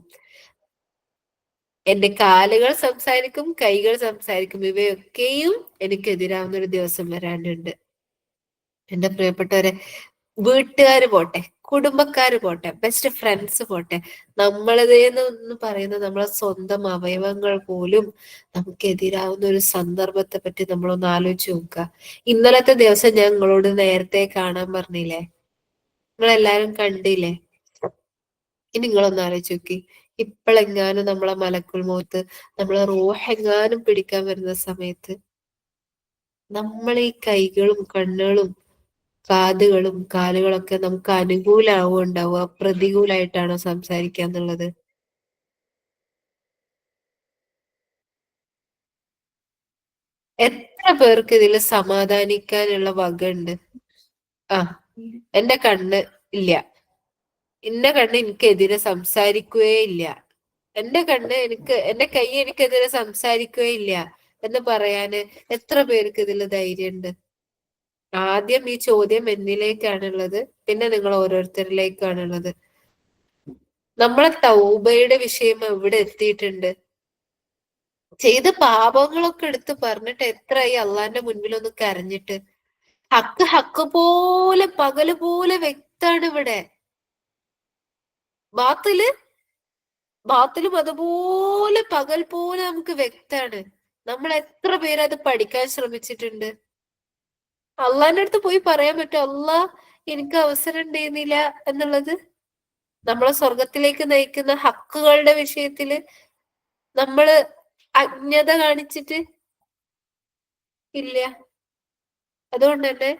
എന്റെ കാലുകൾ സംസാരിക്കും, കൈകൾ സംസാരിക്കും. ഇവയൊക്കെയും എനിക്കെതിരാവുന്ന ഒരു ദിവസം വരാനുണ്ട്. എന്റെ പ്രിയപ്പെട്ടവരെ, വീട്ടുകാര് പോട്ടെ, കുടുംബക്കാര് പോട്ടെ, ബെസ്റ്റ് ഫ്രണ്ട്സ് പോട്ടെ, നമ്മളതേന്ന് പറയുന്ന നമ്മളെ സ്വന്തം അവയവങ്ങൾ പോലും നമുക്കെതിരാവുന്ന ഒരു സന്ദർഭത്തെ പറ്റി നമ്മളൊന്ന് ആലോചിച്ച് നോക്കുക. ഇന്നലത്തെ ദിവസം ഞാൻ നിങ്ങളോട് നേരത്തെ കാണാൻ പറഞ്ഞില്ലേ? നിങ്ങളെല്ലാരും കണ്ടില്ലേ? ഇനി നിങ്ങളൊന്ന് ആലോചിച്ച് നോക്കി. ഇപ്പോഴെങ്ങാനും നമ്മളെ മലക്കുൽ മൗത്ത്, നമ്മളെ റൂഹെങ്ങാനും പിടിക്കാൻ വരുന്ന സമയത്ത് നമ്മളെ ഈ കൈകളും കണ്ണുകളും കാതുകളും കാലുകളൊക്കെ നമുക്ക് അനുകൂലാവോ ഉണ്ടാവുക, പ്രതികൂലായിട്ടാണോ സംസാരിക്കുക എന്നുള്ളത്? എത്ര പേർക്ക് ഇതിൽ സമാധാനിക്കാനുള്ള വകയുണ്ട്? ആ, എന്റെ കണ്ണ് ഇല്ല, എന്റെ കണ്ണ് എനിക്കെതിരെ സംസാരിക്കുകയില്ല, എന്റെ കൈ എനിക്കെതിരെ സംസാരിക്കുകയില്ല എന്ന് പറയാന് എത്ര പേർക്ക് ഇതിൽ ധൈര്യമുണ്ട്? ആദ്യം ഈ ചോദ്യം എന്നിലേക്കാണുള്ളത്, പിന്നെ നിങ്ങൾ ഓരോരുത്തരിലേക്കാണുള്ളത്. നമ്മളെ തൗബയുടെ വിഷയം എവിടെ എത്തിയിട്ടുണ്ട്? ചെയ്ത പാപങ്ങളൊക്കെ എടുത്ത് പറഞ്ഞിട്ട് എത്രയായി അള്ളാന്റെ മുൻപിൽ ഒന്ന് കരഞ്ഞിട്ട്? ഹക്ക് ഹക്ക് പോലെ പകല് പോലെ വ്യക്താണ് ഇവിടെ. ബാത്തില് ബാത്തിലും അതുപോലെ പകൽ പോലെ നമുക്ക് വ്യക്താണ്. നമ്മൾ എത്ര പേര് അത് പഠിക്കാൻ ശ്രമിച്ചിട്ടുണ്ട്? അള്ളാന്റെ അടുത്ത് പോയി പറയാൻ പറ്റും, അള്ളാ എനിക്ക് അവസരം ഉണ്ടായിരുന്നില്ല എന്നുള്ളത്? നമ്മളെ സ്വർഗത്തിലേക്ക് നയിക്കുന്ന ഹക്കുകളുടെ വിഷയത്തില് നമ്മള് അജ്ഞത കാണിച്ചിട്ട് ഇല്ല. അതുകൊണ്ട് തന്നെ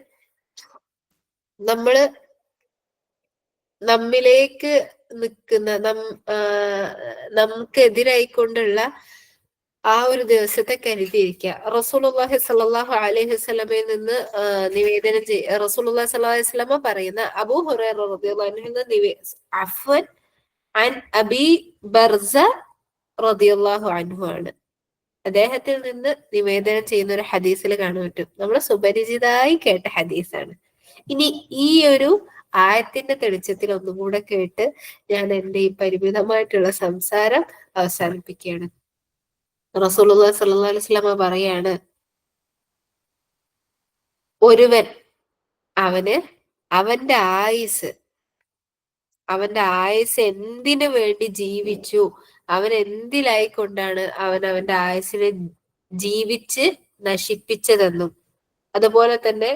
നമ്മള് നമ്മിലേക്ക് നിൽക്കുന്ന നമുക്കെതിരായിക്കൊണ്ടുള്ള ആ ഒരു ദിവസത്തെ കരുതിയിരിക്കുക. റസൂലുള്ളാഹി സ്വല്ലല്ലാഹു അലൈഹി വസല്ലമയിൽ നിന്ന് നിവേദനം റസൂലുള്ളാഹി സ്വല്ലല്ലാഹു അലൈഹി വസല്ലമ പറയുന്ന അബൂ ഹുറൈറ റളിയല്ലാഹു അൻഹു നിന്ന് അഫ്വൻ അൻ അബി ബർസ റളിയല്ലാഹു അൻഹു ആണ്. അദ്ദേഹത്തിൽ നിന്ന് നിവേദനം ചെയ്യുന്ന ഒരു ഹദീസിൽ കാണാൻ പറ്റും. നമ്മൾ സുപരിചിതമായി കേട്ട ഹദീസാണ്. ഇനി ഈ ഒരു ആയത്തിന്റെ തെളിച്ചത്തിൽ ഒന്നും കൂടെ കേട്ട് ഞാൻ എന്റെ ഈ പരിമിതമായിട്ടുള്ള സംസാരം അവസാനിപ്പിക്കുകയാണ്. റസൂലുള്ളാഹി സ്വല്ലല്ലാഹു അലൈഹി വസല്ലമ പറയാണ്, ഒരുവൻ അവന്റെ ആയുസ് എന്തിനു വേണ്ടി ജീവിച്ചു, അവൻ എന്തിലായിക്കൊണ്ടാണ് അവന്റെ ആയുസിനെ ജീവിച്ച് നശിപ്പിച്ചതെന്നും, അതുപോലെ തന്നെ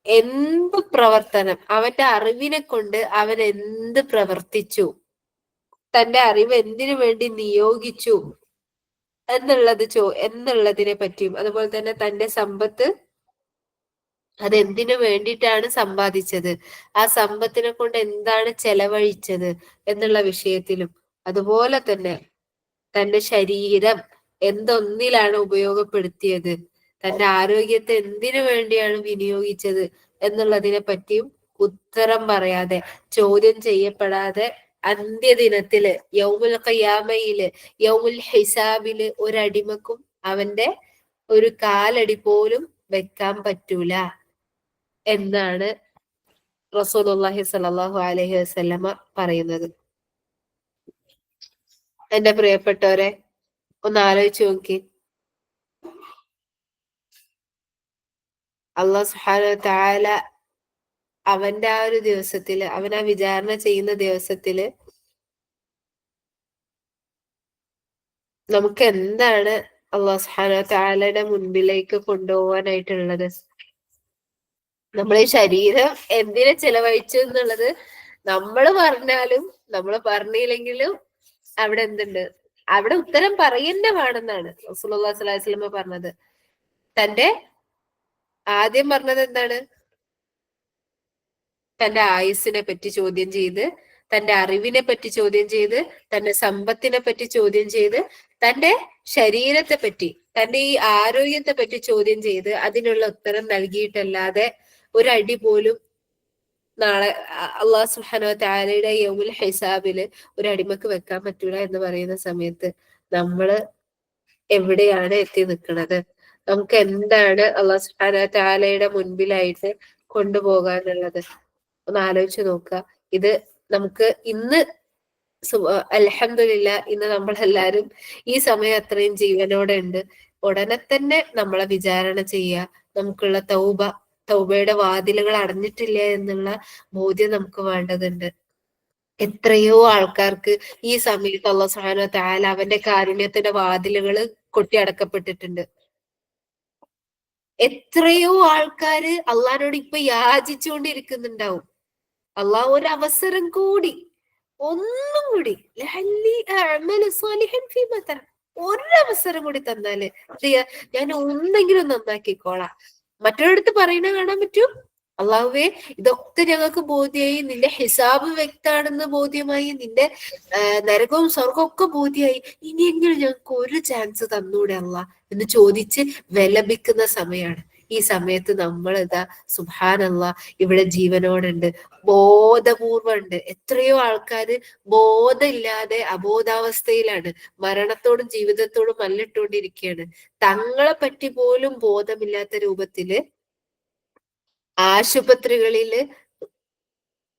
എന്ത് പ്രവർത്തനം അവന്റെ അറിവിനെ കൊണ്ട് അവൻ എന്ത് പ്രവർത്തിച്ചു, തന്റെ അറിവ് എന്തിനു വേണ്ടി നിയോഗിച്ചു എന്നുള്ളതിനെ പറ്റിയും, അതുപോലെ തന്നെ തന്റെ സമ്പത്ത് അതെന്തിനു വേണ്ടിയിട്ടാണ് സമ്പാദിച്ചത്, ആ സമ്പത്തിനെ കൊണ്ട് എന്താണ് ചെലവഴിച്ചത് എന്നുള്ള വിഷയത്തിലും, അതുപോലെ തന്നെ തന്റെ ശരീരം എന്തൊന്നിലാണ് ഉപയോഗപ്പെടുത്തിയത്, തന്റെ ആരോഗ്യത്തെ എന്തിനു വേണ്ടിയാണ് വിനിയോഗിച്ചത് എന്നുള്ളതിനെ പറ്റിയും ഉത്തരം പറയാതെ, ചോദ്യം ചെയ്യപ്പെടാതെ അന്ത്യദിനത്തില് യൗമുൽ ഖിയാമയില് യൗമുൽ ഹിസാബില് ഒരടിമക്കും അവന്റെ ഒരു കാലടി പോലും വെക്കാൻ പറ്റൂല എന്നാണ് റസൂലുള്ളാഹി സ്വല്ലല്ലാഹു അലൈഹി വസല്ലമ പറയുന്നത്. എന്റെ പ്രിയപ്പെട്ടവരെ, ഒന്ന് ആലോചിച്ച് നോക്കി. അല്ലാഹു സുബ്ഹാനഹു വ തആല അവന്റെ ആ ഒരു ദിവസത്തില്, അവൻ ആ വിചാരണ ചെയ്യുന്ന ദിവസത്തില് നമുക്ക് എന്താണ് അല്ലാഹു സുബ്ഹാനഹു വ തആലയുടെ മുൻപിലേക്ക് കൊണ്ടുപോകാനായിട്ടുള്ളത്? നമ്മളെ ശരീരം എന്തിനെ ചെലവഴിച്ചു എന്നുള്ളത് നമ്മൾ പറഞ്ഞാലും നമ്മൾ പറഞ്ഞില്ലെങ്കിലും അവിടെ എന്തുണ്ട്? അവിടെ ഉത്തരം പറയുന്ന വേണമെന്നാണ് റസൂലുള്ളാഹി സ്വല്ലല്ലാഹു അലൈഹി വസല്ലം പറഞ്ഞത്. ആദ്യം പറഞ്ഞത് എന്താണ്? തന്റെ ആയുസ്സിനെ പറ്റി ചോദ്യം ചെയ്ത്, തന്റെ അറിവിനെ പറ്റി ചോദ്യം ചെയ്ത്, തന്റെ സമ്പത്തിനെ പറ്റി ചോദ്യം ചെയ്ത്, തന്റെ ശരീരത്തെ പറ്റി, തന്റെ ഈ ആരോഗ്യത്തെ പറ്റി ചോദ്യം ചെയ്ത് അതിനുള്ള ഉത്തരം നൽകിയിട്ടല്ലാതെ ഒരടി പോലും നാളെ അള്ളാഹു സുബ്ഹാനഹു വ തആലയുടെ യൗമുൽ ഹിസാബില് ഒരു അടിമക്ക് വെക്കാൻ പറ്റൂല എന്ന് പറയുന്ന സമയത്ത് നമ്മള് എവിടെയാണ് എത്തി നിൽക്കുന്നത്? നമുക്ക് എന്താണ് അള്ളാഹു സുബ്ഹാനഹു വ തആലയുടെ മുൻപിലായിട്ട് കൊണ്ടുപോകാനുള്ളത്? ഒന്ന് ആലോചിച്ച് നോക്കുക. ഇത് നമുക്ക് ഇന്ന് അൽഹംദുലില്ലാ ഇന്ന് നമ്മളെല്ലാരും ഈ സമയം അത്രയും ജീവനോടെ ഉണ്ട്. ഉടനെ തന്നെ നമ്മളെ വിചാരണ ചെയ്യുക, നമുക്കുള്ള തൗബയുടെ വാതിലുകൾ അടഞ്ഞിട്ടില്ല എന്നുള്ള ബോധ്യം നമുക്ക് വേണ്ടതുണ്ട്. എത്രയോ ആൾക്കാർക്ക് ഈ സമയത്ത് അല്ലാഹു സുബ്ഹാനഹു വ തആല അവന്റെ കാരുണ്യത്തിന്റെ വാതിലുകൾ കൊട്ടി അടക്കപ്പെട്ടിട്ടുണ്ട്. എത്രയോ ആൾക്കാര് അള്ളാഹിനോട് ഇപ്പൊ യാചിച്ചുകൊണ്ടിരിക്കുന്നുണ്ടാവും, അള്ളാഹു ഒരു അവസരം കൂടി, ഒന്നും കൂടി ഒരവസരം കൂടി തന്നാല് ഞാൻ ഒന്നെങ്കിലും നന്നാക്കിക്കോളാം. മറ്റൊരിടത്ത് പറയുന്ന കാണാൻ പറ്റും, അള്ളാഹുവേ ഇതൊക്കെ ഞങ്ങൾക്ക് ബോധ്യമായി, നിന്റെ ഹിസാബ് വ്യക്താണെന്ന് ബോധ്യമായി, നിന്റെ നരകവും സ്വർഗവും ഒക്കെ ബോധ്യമായി, ഇനിയെങ്കിലും ഞങ്ങൾക്ക് ഒരു ചാൻസ് തന്നൂടെ അള്ളാ എന്ന് ചോദിച്ച് വിലപിക്കുന്ന സമയമാണ്. ഈ സമയത്ത് നമ്മൾ ഇതാ സുബ്ഹാനല്ലാ ഇവിടെ ജീവനോടുണ്ട്, ബോധപൂർവം ഉണ്ട്. എത്രയോ ആൾക്കാര് ബോധമില്ലാതെ അബോധാവസ്ഥയിലാണ്, മരണത്തോടും ജീവിതത്തോടും മല്ലിട്ടുകൊണ്ടിരിക്കുകയാണ്. തങ്ങളെ പറ്റി പോലും ബോധമില്ലാത്ത രൂപത്തില് ആശുപത്രികളില്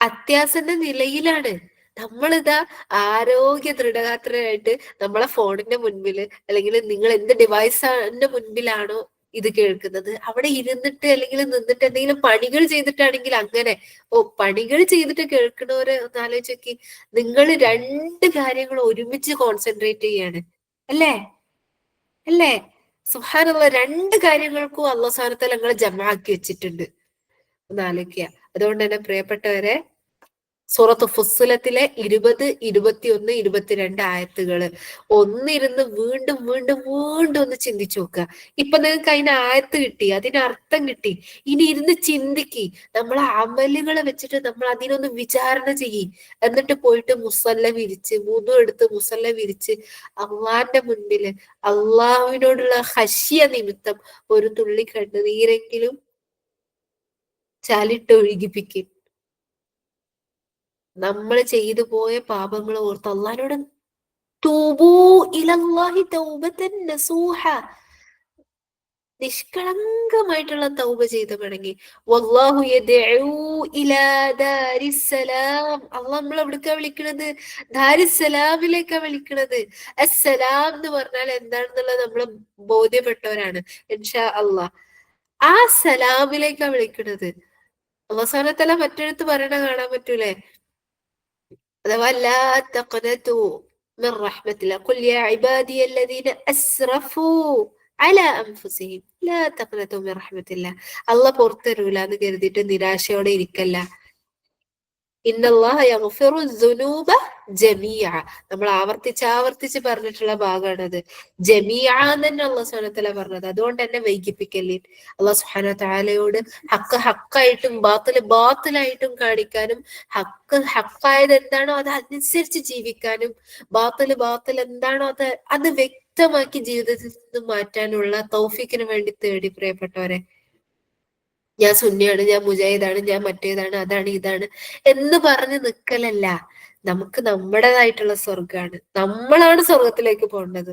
അത്യാസന്ന നിലയിലാണ്. നമ്മളിതാ ആരോഗ്യ ദൃഢഗാത്രരായിട്ട് നമ്മളെ ഫോണിന്റെ മുൻപില്, അല്ലെങ്കിൽ നിങ്ങൾ എന്ത് ഡിവൈസിന്റെ മുൻപിലാണോ ഇത് കേൾക്കുന്നത് അവിടെ ഇരുന്നിട്ട് അല്ലെങ്കിൽ നിന്നിട്ട് എന്തെങ്കിലും പണികൾ ചെയ്തിട്ടാണെങ്കിൽ അങ്ങനെ, പണികൾ ചെയ്തിട്ട് കേൾക്കണവരെ ഒന്ന് ആലോചിച്ച് നോക്കി. നിങ്ങൾ രണ്ട് കാര്യങ്ങൾ ഒരുമിച്ച് കോൺസെൻട്രേറ്റ് ചെയ്യാണ്, അല്ലേ? സുബ്ഹാനല്ലാഹ്, രണ്ട് കാര്യങ്ങൾക്കും അല്ലാഹു സുബ്ഹാനഹു വ തആല നിങ്ങളെ ജമാഅക്കി വെച്ചിട്ടുണ്ട്. ഒന്ന് ആലോചിക്കുക. അതുകൊണ്ട് തന്നെ പ്രിയപ്പെട്ടവരെ, സൂറത്ത് ഫുസ്സിലത്തിലെ 20, 21, 22 ആയത്തുകള് ഒന്നിരുന്ന് വീണ്ടും വീണ്ടും വീണ്ടും ഒന്ന് ചിന്തിച്ചു നോക്കുക. ഇപ്പൊ നിങ്ങൾക്ക് അതിന് ആയത്ത് കിട്ടി, അതിന് അർത്ഥം കിട്ടി. ഇനി ഇരുന്ന് ചിന്തിക്ക്. നമ്മളെ അമലുകളെ വെച്ചിട്ട് നമ്മൾ അതിനൊന്ന് വിചാരണ ചെയ്യ്. എന്നിട്ട് പോയിട്ട് മുസല്ല വിരിച്ച്, വുദു എടുത്ത് മുസല്ല വിരിച്ച് അള്ളാന്റെ മുൻപില് അള്ളാഹുവിനോടുള്ള ഹശ്യ നിമിത്തം ഒരു തുള്ളി കണ്ണുനീരെങ്കിലും ചാലിട്ട് ഒഴുകിപ്പിക്കും. നമ്മൾ ചെയ്തു പോയ പാപങ്ങൾ ഓർത്ത് അള്ളാഹിനോട് തൂബൂ ഇലല്ലാഹി തൗബതൻ നസൂഹ, നിഷ്കളങ്കമായിട്ടുള്ള തൗബ ചെയ്ത് മടങ്ങി. വല്ലാഹു യദ്ഉ ഇലാ ദാരിസ്സലാം, അള്ളാഹ് നമ്മൾ എവിടേക്കാ വിളിക്കണത്? ദാരിസ്സലാമിലേക്കാ വിളിക്കണത്. അസ്സലാം എന്ന് പറഞ്ഞാൽ എന്താണെന്നുള്ളത് നമ്മൾ ബോധ്യപ്പെട്ടവരാണ് ഇൻഷാ അള്ളാഹ്. ആ സലാമിലേക്കാ വിളിക്കണത്. അല്ലാഹു സുബ്ഹാനഹു വ തആല മറ്റൊരിടത്ത് പറയണ കാണാൻ പറ്റൂലേ? അഥവാ ലാ തഖ്നതു മിർ റഹ്മത്തില്ലാഹ് ഖുൽ യാ ഇബാദിയ അല്ലദീന അസ്റഫൂ അലാ അൻഫുസിഹിം ലാ തഖ്നതു മിർ റഹ്മത്തില്ലാഹ്. അള്ളാഹ് പുറത്തരൂല എന്ന് കരുതിയിട്ട് നിരാശയോടെ ഇരിക്കല്ല. ഇന്നല്ലാഹ യഗ്ഫിറു ദുനൂബ ജമീഅ, നമ്മൾ ആവർത്തിച്ച് ആവർത്തിച്ച് പറഞ്ഞിട്ടുള്ള ഭാഗമാണത്. ജമീഅ എന്ന് തന്നെ അള്ളാഹു സുബ്ഹാനഹു വ തആല പറഞ്ഞത്. അതുകൊണ്ട് തന്നെ വൈകിപ്പിക്കല്ലേ. അള്ളാഹു സുബ്ഹാനഹു വ തആലയോട് ഹക്ക് ഹക്കായിട്ടും ബാത്തില് ബാത്തിലായിട്ടും കാണിക്കാനും, ഹക്ക് ഹക്കായത് എന്താണോ അത് അനുസരിച്ച് ജീവിക്കാനും, ബാത്തില് ബാത്തിൽ എന്താണോ അത് വ്യക്തമാക്കി ജീവിതത്തിൽ നിന്ന് മാറ്റാനുള്ള തൗഫീക്കിന് വേണ്ടി തേടി. പ്രിയപ്പെട്ടവരെ, ഞാൻ സുന്നിയാണ്, ഞാൻ മുജാഹിദാണ്, ഞാൻ മറ്റേതാണ്, അതാണ് ഇതാണ് എന്ന് പറഞ്ഞ് നിക്കലല്ല. നമുക്ക് നമ്മുടേതായിട്ടുള്ള സ്വർഗാണ്. നമ്മളാണ് സ്വർഗത്തിലേക്ക് പോകേണ്ടത്,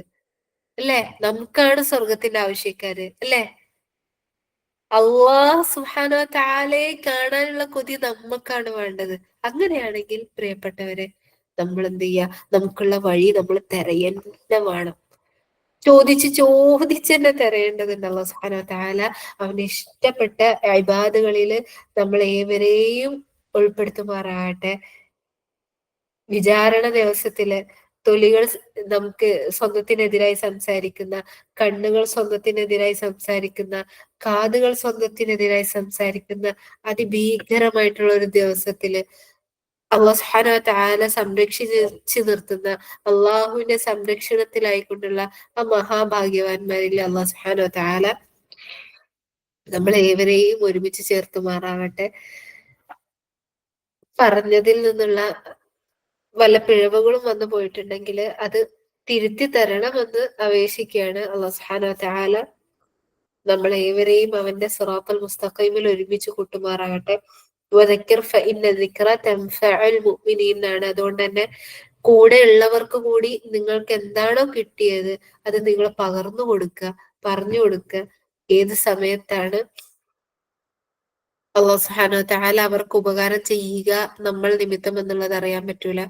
അല്ലെ? നമുക്കാണ് സ്വർഗത്തിന്റെ ആവശ്യക്കാര്, അല്ലെ? അള്ളാഹ് സുബ്ഹാനഹു വ തആലയെ കാണാനുള്ള കൊതി നമുക്കാണ് വേണ്ടത്. അങ്ങനെയാണെങ്കിൽ പ്രിയപ്പെട്ടവരെ, നമ്മൾ എന്ത് ചെയ്യാ? നമുക്കുള്ള വഴി നമ്മൾ തിരയന്നെ വേണം. ചോദിച്ച് ചോദിച്ച് തന്നെ തിരയേണ്ടതുണ്ട്. അല്ലാഹു സുബ്ഹാനഹു വ തആല അവന് ഇഷ്ടപ്പെട്ട ഇബാദുകളില് നമ്മൾ ഏവരെയും ഉൾപ്പെടുത്തുമാറാകട്ടെ. വിചാരണ ദിവസത്തില് തൊലികൾ നമുക്ക് സ്വന്തത്തിനെതിരായി സംസാരിക്കുന്ന, കണ്ണുകൾ സ്വന്തത്തിനെതിരായി സംസാരിക്കുന്ന, കാതുകൾ സ്വന്തത്തിനെതിരായി സംസാരിക്കുന്ന അതിഭീകരമായിട്ടുള്ള ഒരു ദിവസത്തില് അള്ളാഹു സുബ്ഹാനഹു വ തആല സംരക്ഷിച്ച് നിർത്തുന്ന, അള്ളാഹുവിന്റെ സംരക്ഷണത്തിലായിക്കൊണ്ടുള്ള ആ മഹാഭാഗ്യവാന്മാരിൽ അള്ളാഹു സുബ്ഹാനഹു വ തആല നമ്മളെ ഏവരെയും ഒരുമിച്ച് ചേർത്തുമാറാവട്ടെ. പറഞ്ഞതിൽ നിന്നുള്ള വല്ല പിഴവുകളും വന്നു പോയിട്ടുണ്ടെങ്കിൽ അത് തിരുത്തി തരണമെന്ന് അപേക്ഷിക്കുകയാണ്. അല്ലാഹു സുബ്ഹാനഹു വ തആല നമ്മളെ ഏവരെയും അവന്റെ സിറാത്തുൽ മുസ്തഖീമിൽ ഒരുമിച്ച് കൂട്ടുമാറാകട്ടെ. വദക്കിർ ഫഇന്ന ദിക്റ തൻഫഉൽ മുഅ്മിനീൻ എന്നാണ്. അതുകൊണ്ട് തന്നെ കൂടെ ഉള്ളവർക്ക് കൂടി നിങ്ങൾക്ക് എന്താണോ കിട്ടിയത് അത് നിങ്ങൾ പകർന്നു കൊടുക്കുക, പറഞ്ഞു കൊടുക്കുക. ഏത് സമയത്താണ് അല്ലാഹു സുബ്ഹാനഹു വ തആല അവർക്ക് ഉപകാരം ചെയ്യുക നമ്മൾ നിമിത്തം എന്നുള്ളത് അറിയാൻ പറ്റൂല.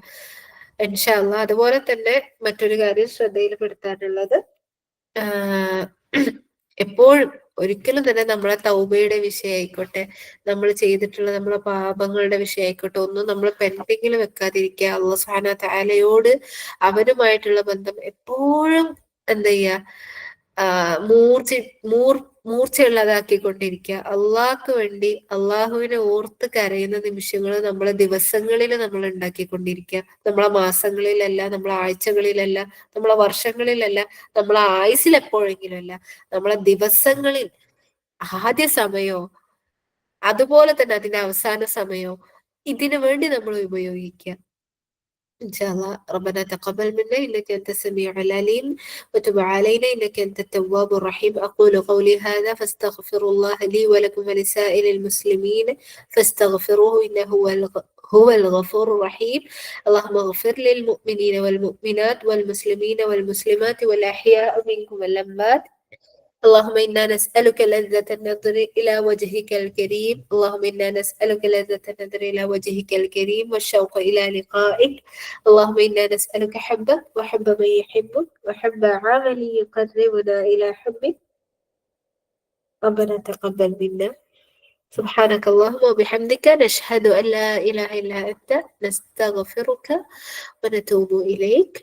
ഇൻഷാ അല്ലാഹ്. അതുപോലെ തന്നെ മറ്റൊരു കാര്യം ശ്രദ്ധയിൽപ്പെടുത്താനുള്ളത്, എപ്പോഴും ഒരിക്കലും തന്നെ നമ്മളെ തൗബയുടെ വിഷയമായിക്കോട്ടെ, നമ്മൾ ചെയ്തിട്ടുള്ള നമ്മളെ പാപങ്ങളുടെ വിഷയമായിക്കോട്ടെ, ഒന്നും നമ്മൾ പെൻഡിങ്ങിൽ വെക്കാതിരിക്കുക. അല്ലാഹു സുബ്ഹാനഹു വ തആലയോട് അവനുമായിട്ടുള്ള ബന്ധം എപ്പോഴും എന്ത് ചെയ്യുക? മൂർച്ച മൂർച്ചയുള്ളതാക്കിക്കൊണ്ടിരിക്കുക. അള്ളാഹ്ക്ക് വേണ്ടി അള്ളാഹുവിനെ ഓർത്ത് കരയുന്ന നിമിഷങ്ങൾ നമ്മളെ ദിവസങ്ങളിൽ നമ്മൾ ഉണ്ടാക്കിക്കൊണ്ടിരിക്കുക. നമ്മളെ മാസങ്ങളിലല്ല, നമ്മളെ ആഴ്ചകളിലല്ല, നമ്മളെ വർഷങ്ങളിലല്ല, നമ്മളെ ആയുസ്സിൽ എപ്പോഴെങ്കിലും അല്ല, നമ്മളെ ദിവസങ്ങളിൽ ആദ്യ സമയോ അതുപോലെ തന്നെ അതിന്റെ അവസാന സമയോ ഇതിനു വേണ്ടി നമ്മൾ ഉപയോഗിക്കുക. إن شاء الله. ربنا تقبل منا إنك أنت السميع العليم وتب علينا إنك أنت التواب الرحيم. أقول قولي هذا فاستغفر الله لي ولكم ولسائر المسلمين فاستغفروه إنه هو الغفور الرحيم. اللهم اغفر للمؤمنين والمؤمنات والمسلمين والمسلمات والأحياء منكم والأموات. اللهم إنا نسألك لذة النظر إلى وجهك الكريم. اللهم إنا نسألك لذة النظر إلى وجهك الكريم والشوق إلى لقائك. اللهم إنا نسألك حبك وحب من يحبك وحب عمل يقربنا إلى حبك. ربنا تقبل منا. سبحانك اللهم وبحمدك نشهد أن لا إله إلا أنت نستغفرك ونتوب إليك.